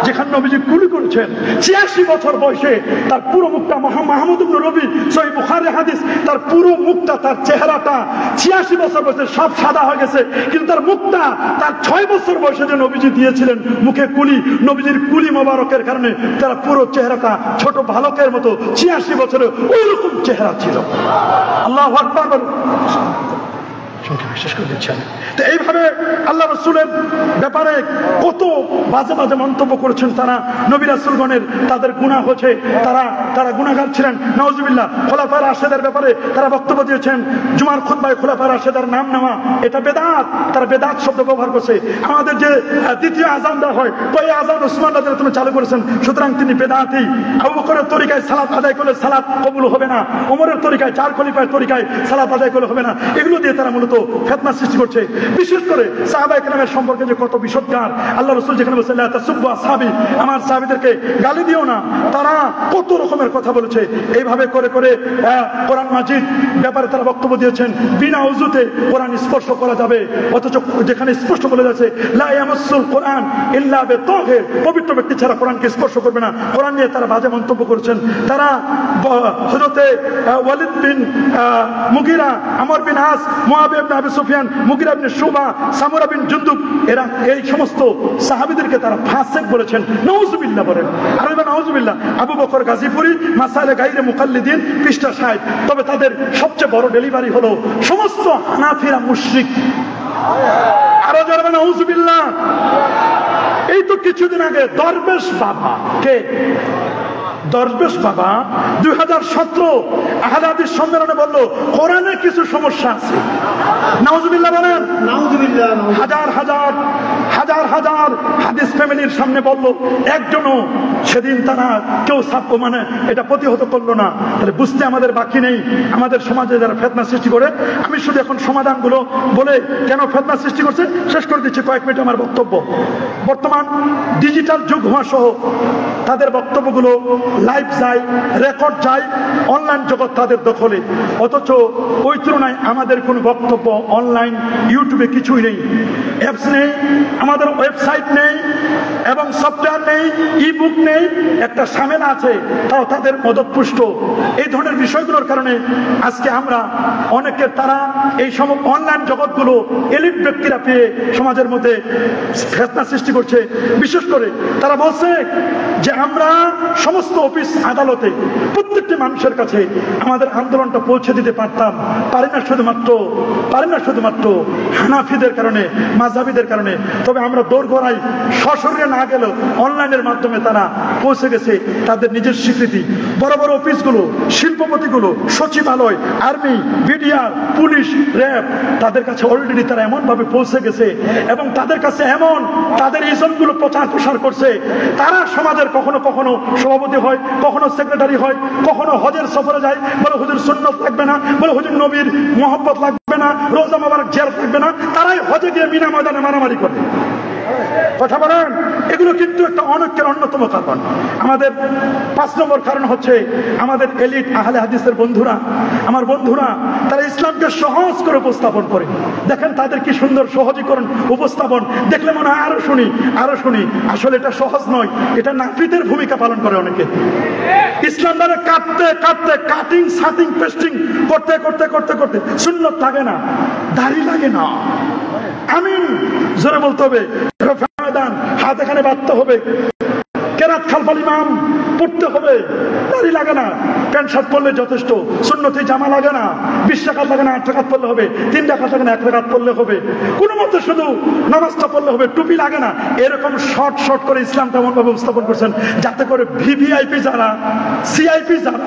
যেখানে নবীজি কুলি করেছেন 86 বছর বয়সে, তার পুরো মুখটা মাহমুদ ইবনে রবি সহিহ বুখারী হাদিস, তার পুরো মুখটা, তার চেহারাটা 86 বছর বয়সে সব সাদা হয়ে গেছে, কিন্তু তার মুখটা তার 6 বছর বয়সে যে নবীজি দিয়েছিলেন মুখে কুলি, নবীজির কুলি মোবারকের কারণে তার পুরো চেহারাটা ছোট ভালকের মতো 86 বছরে ওই রকম চেহারা ছিল। আল্লাহু আকবার। শেষ করে দিচ্ছেন। তো এইভাবে আল্লাহ রাসূলের ব্যাপারে কত বাজে বাজে মন্তব্য করেছেন তারা। নবী রাসূলগণের তাদের গুনাহ হয়েছে, তারা গুনাহগার ছিলেন। নাউজুবিল্লাহ। খোলাফায়ে রাশেদের ব্যাপারে তারা বক্তব্য দিয়েছেন। জুমার খুতবায় খোলাফায়ে রাশেদের নাম নেওয়া এটা বেদাত। তারা বেদাত শব্দ ব্যবহার করছে। আমাদের যে দ্বিতীয় আযান দেওয়া হয়, ওই আযান উসমান রাদিয়াল্লাহু আনহু চালু করেছেন, সুতরাং তিনি বেদাতি। আবু বকরের তরিকায় সালাত আদায় করলে সালাত কবুল হবে না, ওমরের তরিকায় 4 খলিফার তরিকায় সালাত আদায় করলে হবে না। এগুলো দিয়ে তারা মূলত ফিতনা সৃষ্টি করছে। বিশেষ করে সাহাবায়ে কেরামের সম্পর্কে যে কত বিশদগার, আল্লাহ রাসূল যেখানে বলেছেন লা তাসুব্বু আসহাবি, আমার সাহাবীদেরকে গালি দিও না, তারা কত রকমের কথা বলেছে। এইভাবে করে করে কোরআন মাজিদ ব্যাপারে তারা বক্তব্য দিয়েছেন, বিনা ওযুতে কোরআন স্পর্শ করা যাবে, অথচ যেখানে স্পষ্ট বলে যাচ্ছে লা ইয়ামাসসুল কোরআন ইল্লা বিতাহির, পবিত্র ব্যক্তি ছাড়া কোরআনকে স্পর্শ করবে না, কোরআন নিয়ে তারা বাজে মন্তব্য করেছেন। তারা হযরতে ওয়ালিদ বিন মুগিরা, আমর বিন আস, মুআবিয়া ইবনে আবি সুফিয়ান, মুগিরা ইবনে শুবা, সামুরা বিন জুনদুব, এরা এই সমস্ত সাহাবীদেরকে তারা ফাসিক বলেছেন। নাউযুবিল্লাহ বলেন, আর নাউযুবিল্লাহ। আবু বকর গাজীপুরি মাসাইলে গায়রে মুকাল্লিদিন পৃষ্ঠা 60। তবে তাদের সবচেয়ে বড় ডেলিভারি হলো সমস্ত হানাফিরা মুশরিক। আরো জোরে নাউযুবিল্লাহ। এই তো কিছুদিন আগে দরবেশ বাবা, কে দরবেশ বাবা 2017 আহলে হাদিস সম্মেলনে বলল কোরআনে কিছু সমস্যা আছে। নাউযুবিল্লাহ বলেন, নাউযুবিল্লাহ। হাজার হাজার হাজার হাজার হাদিস ফ্যামিলির সামনে বলল, একজনও সেদিন তারা কেউ মানে এটা প্রতিহত করলো না। তাহলে বুঝতে আমাদের বাকি নেই আমাদের সমাজে যারা ফিতনা সৃষ্টি করে। আমি শুধু এখন সমাধানগুলো বলে কেন ফিতনা সৃষ্টি করছে শেষ করে দিচ্ছি, কয়েক মিনিট আমার বক্তব্য। বর্তমান ডিজিটাল যুগ হওয়া সহ তাদের বক্তব্যগুলো লাইভ যায়, রেকর্ড যায়, অনলাইন জগৎ তাদের দখলে। অথচ ওই তুলনায় আমাদের কোনো বক্তব্য অনলাইন ইউটিউবে কিছুই নেই, অ্যাপস নেই, আমাদের ওয়েবসাইট নেই এবং সফটওয়্যার নেই, ই বুক নেই, একটা ঝামেলা আছে, তাও তাদের মদতপুষ্ট। এই ধরনের বিষয়গুলোর কারণে আজকে আমরা অনেকের তারা এই সব অনলাইন জগৎগুলো এলিট ব্যক্তিরা পেয়ে সমাজের মধ্যে ফিতনা সৃষ্টি করছে। বিশেষ করে তারা বলছে যে আমরা সমস্ত অফিস আদালতে প্রত্যেকটি মানুষের কাছে আমাদের আন্দোলনটা পৌঁছে দিতে পারতাম, পারি না শুধুমাত্র হানাফিদের কারণে, মাযহাবিদের কারণে। তবে আমরা দোরগোড়ায় সশরীরে না গেলেও অনলাইনের মাধ্যমে তারা পৌঁছে গেছে তাদের নিজের স্বীকৃতি। বড় বড় অফিসগুলো, শিল্পপতিগুলো, সচিবালয়, আর্মি, বিডিআর, পুলিশ, র্যাব, তাদের কাছে অলরেডি তারা এমন ভাবে পৌঁছে গেছে এবং তাদের কাছে এমন তাদের ইজমগুলো প্রচার প্রসার করছে। তারা সমাজের কখনো কখনো সভাপতি হয়, কখনো সেক্রেটারি হয়, কখনো হজের সফরে যায়, বলে হুজুর সুন্নত লাগবে না, বলে হুজুর নবীর মহব্বত লাগবে না, রোজা মোবারক জিয়ারত লাগবে না, তারাই হজে গিয়ে মিনা ময়দানে মারামারি করে। কথা বলেন, এগুলো কিন্তু একটা অনৈক্যের অন্যতম কারণ। আমাদের 5 নম্বর কারণ হচ্ছে আমাদের এলিট আহলে হাদিসের বন্ধুরা, আমার বন্ধুরা, তারা ইসলামকে সহজ করে উপস্থাপন করে। দেখেন তাদের কি সুন্দর সহজীকরণ উপস্থাপন, দেখলে মনে হয় আরো শুনি। আসলে এটা সহজ নয়, এটা নাফিদের ভূমিকা পালন করে অনেকে। ইসলাম দ্বারা কাটতে কাটিং সাটিং পেস্টিং করতে সুন্নত লাগে না, দাড়ি লাগে না, আমিন জোরে বলতে হবে, হাত এখানে বাঁধতে হবে, কেরাত খালফাল ইমাম পড়তে হবে, দাড়ি লাগে না, প্যান্ট শার্ট পরলে যথেষ্ট, সুন্নতি জামা লাগে না, 20 রাকাত লাগে না, 8 রাকাত পড়লে হবে, 3 রাকাত লাগে না, 1 রাকাত পড়লে হবে, কোনো মতে শুধু নামাজটা পড়লে হবে, টুপি লাগে না। এরকম শর্ট করে ইসলামটা এমন ভাবে উপস্থাপন করছেন যাতে করে ভিভিআইপি যারা, সিআইপি যারা,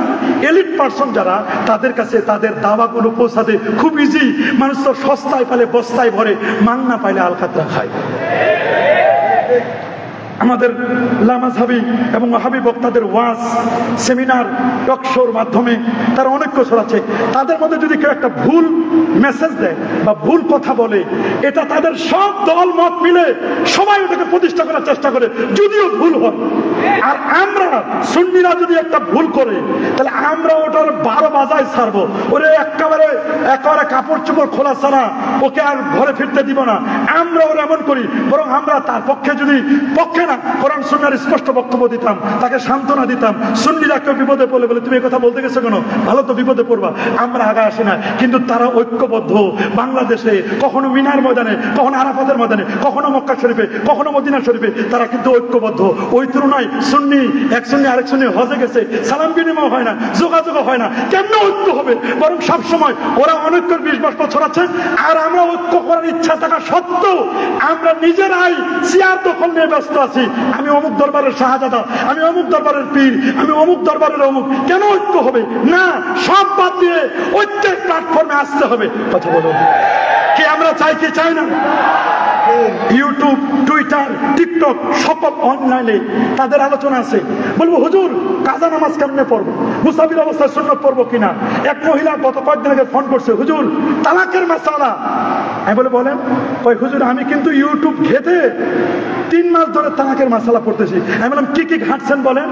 এলিট পার্সন যারা, তাদের কাছে তাদের দাওয়াগুলো পৌঁছাতে খুব ইজি। মানুষ তো সস্তায় পালে বস্তায় ভরে, মাংনা পাইলে আলখাতরা খায়। আমাদের লামাযহাবি এবং ওয়াহাবি বক্তাদের ওয়াজ, সেমিনার, টক শোর মাধ্যমে তারা অনেক কিছু ছড়াচ্ছে। তাদের মধ্যে যদি কেউ একটা ভুল মেসেজ দেয় বা ভুল কথা বলে, এটা তাদের সব দল মত মিলে সবাই ওটাকে প্রতিষ্ঠা করার চেষ্টা করে, যদিও ভুল হয়। আর আমরা সুন্নিরা যদি একটা ভুল করে, তাহলে আমরা ওটার 12 বাজায় ছাড়বো, ওরে একেবারে কাপড় চোপড় খোলা ছাড়া ওকে আর ঘরে ফিরতে দিব না। আমরা ওরা এমন করি, বরং আমরা তার পক্ষে যদি না কোরআন সুন্নাহর স্পষ্ট বক্তব্য দিতাম, তাকে সান্ত্বনা দিতাম। সুন্নিরা কেউ বিপদে পড়লে বলে তুমি এই কথা বলতে গেছো কেন, ভালো তো বিপদে পড়বা, আমরা আগে আসি না। কিন্তু তারা ঐক্যবদ্ধ, বাংলাদেশে কখনো মিনার ময়দানে, কখনো আরাফাতের ময়দানে, কখনো মক্কা শরীফে, কখনো মদিনা শরীফে, তারা কিন্তু ঐক্যবদ্ধ। ওই তুলনায় সুন্নি এক সুন্নি আরেক সুন্নি হজে গেছে, সালাম বিনিময় হয় না, যোগাযোগ হয় না, কেমন ঐক্য হবে? বরং সবসময় ওরা অনৈক্যের 20 বছর ছড়াচ্ছে, আর আমরা ঐক্য করার ইচ্ছা থাকা সত্ত্বেও আমরা নিজেরাই চেয়ার দখল নিয়ে ব্যস্ত আছি। আছি, আমি অমুক দরবারের শাহজাদা, আমি অমুক দরবারের পীর, আমি অমুক দরবারের অমুক। কেন ঐক্য হবে না? সব বাদ দিয়ে ঐক্যের প্ল্যাটফর্মে আসতে হবে। কথা বলুন, কি আমরা চাই কি চাই না? ইউটিউব, টুইটার, টিকটক সব অনলাইনে তাদের আলোচনা আছে। বলবো হুজুর কাজা নামাজ কেমনে পড়বো, মুসাফির অবস্থায় সুন্নত পড়বো কিনা। এক মহিলা গত কয়েকদিন আগে ফোন করছে, হুজুর তালাকের মাসালা। আমি বলে বলেন, কই হুজুর আমি কিন্তু ইউটিউব ঘেটে 3 মাস ধরে তালাকের মাসালা পড়তেছি। আমি বললাম কি কি ঘাটছেন বলেন।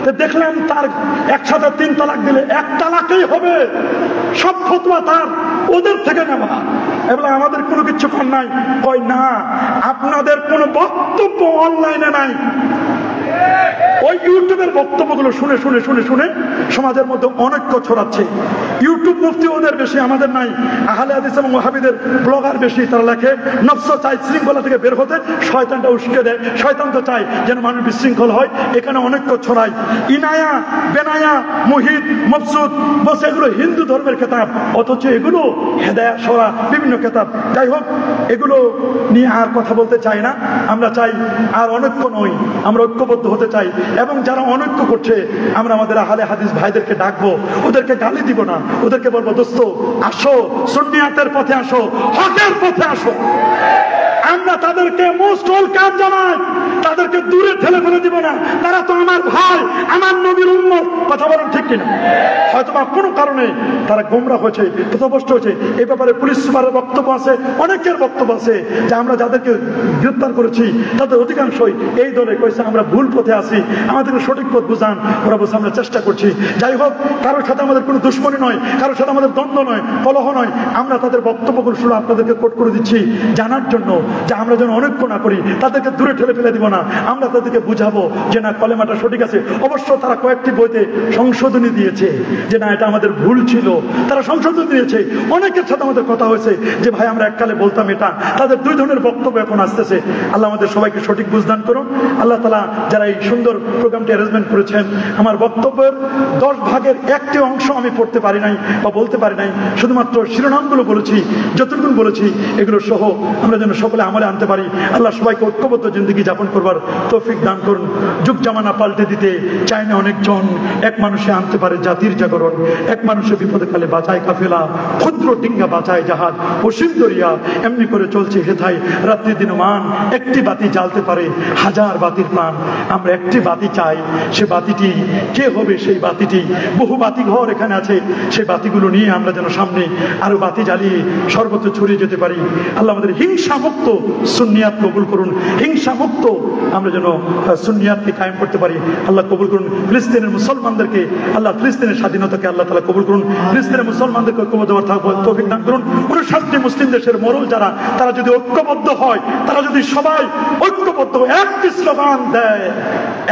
তো দেখলাম তার একসাথে 3 তালাক দিলে 1 তালাকেই হবে, সব ফতোয়া তার ওদের থেকে নেওয়া। এবার আমাদের কোনো কিছু কর নাই। কই না, আপনাদের কোনো বক্তব্য অনলাইনে নাই, ওই ইউটিউবের বক্তব্যগুলো শুনে শুনে শুনে শুনে সমাজের মধ্যে অনৈক্য ছড়াচ্ছে। ইউটিউব মুফতি ওদের বেশি, আমাদের নাই। আহলে হাদিস এবং ওয়াহাবিদের ব্লগার বেশি, তারা লেখে নফস চায় শৃঙ্খলা থেকে বের হতে, শয়তানটা উস্কে দেয়। শয়তান তো চায় যেন মানুষ বিশৃঙ্খল হয়, এখানে অনৈক্য ছড়ায়। ইনায়া, বেনায়া, মুহিত, মকসুদ বলছে এগুলো হিন্দু ধর্মের খেতাব, অথচ এগুলো হেদায়া সরা বিভিন্ন খেতাব। যাই হোক, এগুলো নিয়ে আর কথা বলতে চাই না। আমরা চাই আর অনৈক্য নই, আমরা ঐক্যবদ্ধ হতে চাই। এবং যারা অনৈক্য করছে আমরা আমাদের আহলে হাদিস ভাইদেরকে ডাকবো, ওদেরকে গালি দিব না, ওদেরকে বলবো দোস্ত আসো, সুন্নিয়াতের পথে আসো, হকের পথে আসো। আমরা তাদেরকে মোস্ট ওয়েলকাম জানাই, তাদেরকে দূরে ঠেলে ফেলে দিব না। তারা তো আমার ভাই, আমার নবীর উম্মত। কথা বলেন ঠিক কিনা? হয়তো বা কোনো কারণে তারা গোমরাহ হয়েছে, পথভ্রষ্ট হয়েছে। এই ব্যাপারে পুলিশ সুপারের বক্তব্য আছে, অনেকের বক্তব্য আছে যে আমরা যাদেরকে গ্রেপ্তার করেছি তাদের অধিকাংশই এই দলে কইছে আমরা ভুল পথে আছি, আমাদেরকে সঠিক পথ বুঝান। ওরা বলছে আমরা চেষ্টা করছি। যাই হোক, কারোর সাথে আমাদের কোনো দুশ্মনী নয়, কারোর সাথে আমাদের দ্বন্দ্ব নয়, কলহ নয়। আমরা তাদের বক্তব্যগুলো শুনে আপনাদেরকে কোট করে দিচ্ছি জানার জন্য, যে আমরা যেন অনৈক্য না করি, তাদেরকে দূরে ঠেলে ফেলে দিব না। আমরা তাদেরকে বুঝাবো যে না, কলেমাটা সঠিক আছে। অবশ্য তারা কয়েকটি বইতে সংশোধনী দিয়েছে যে না, এটা আমাদের ভুল ছিল, তারা সংশোধন দিয়েছে। অনেকের সাথে আমাদের কথা হয়েছে যে ভাই আমরা এককালে বলতাম এটা। তাদের 2 ধরনের বক্তব্য এখন আসতেছে। আল্লাহ আমাদের সবাইকে সঠিক বুঝদান করুন। আল্লাহ তাআলা যারা এই সুন্দর প্রোগ্রামটি অ্যারেঞ্জমেন্ট করেছেন, আমার বক্তব্যের 10 ভাগের 1টি অংশ আমি পড়তে পারি নাই বা বলতে পারি নাই, শুধুমাত্র শিরোনামগুলো বলেছি। যতটুকু বলেছি এগুলো সহ আমরা যেন সকলে আমলে আনতে পারি। আল্লাহ সবাইকে ঐক্যবদ্ধ জিন্দেগি যাপন করবার তৌফিক দান করুন। যুগ জামানা পাল্টে দিতে চায় না অনেকজন, এক মানুষে আনতে পারে জাতির জাগরণ। এক মানুষের বিপদে কালে বাঁচায় কাফেলা, ক্ষুদ্র ডিঙ্গা বাঁচায় জাহাজ, অসীম দরিয়া এমনি করে চলছে হেথায় রাত্রি দিনমান। একটি বাতি জ্বালতে পারে 1000 বাতির প্রাণ। আমরা একটি বাতি চাই, সে বাতিটি কে হবে? সেই বাতিটি, বহু বাতি ঘর এখানে আছে, সেই বাতিগুলো নিয়ে আমরা যেন সামনে আরো বাতি জ্বালিয়ে সর্বত্র ছড়িয়ে যেতে পারি। আল্লাহ আমাদের হিংসা মুক্ত সুন্নিয়াত কবুল করুন। হিংসা মুক্ত আমরা যেন সুন্নিয়াতকে কায়েম করতে পারি। আল্লাহ কবুল করুন। ফিলিস্তিনের মুসলমানদেরকে আল্লাহ, ফিলিস্তিনের স্বাধীনতাকে আল্লাহ তাআলা কবুল করুন। ফিলিস্তিনের মুসলমানদেরকে ঐক্যবদ্ধ হওয়ার তৌফিক দান করুন। 59টি মুসলিম দেশের মোড়ল যারা, তারা যদি ঐক্যবদ্ধ হয়, তারা যদি সবাই ঐক্যবদ্ধ একটি স্লোগান দেয়,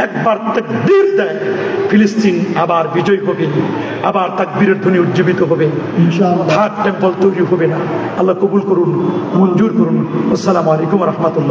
একবার তাকবীর দেয়, ফিলিস্তিন আবার বিজয় হবে, আবার তাকবীরের ধ্বনি উজ্জীবিত হবে, ইনশাআল্লাহ। থার্ড টেম্পল তৈরি হবে না। আল্লাহ কবুল করুন, মঞ্জুর করুন। আসসালামু আলাইকুম ওয়া রাহমাতুল্লাহ।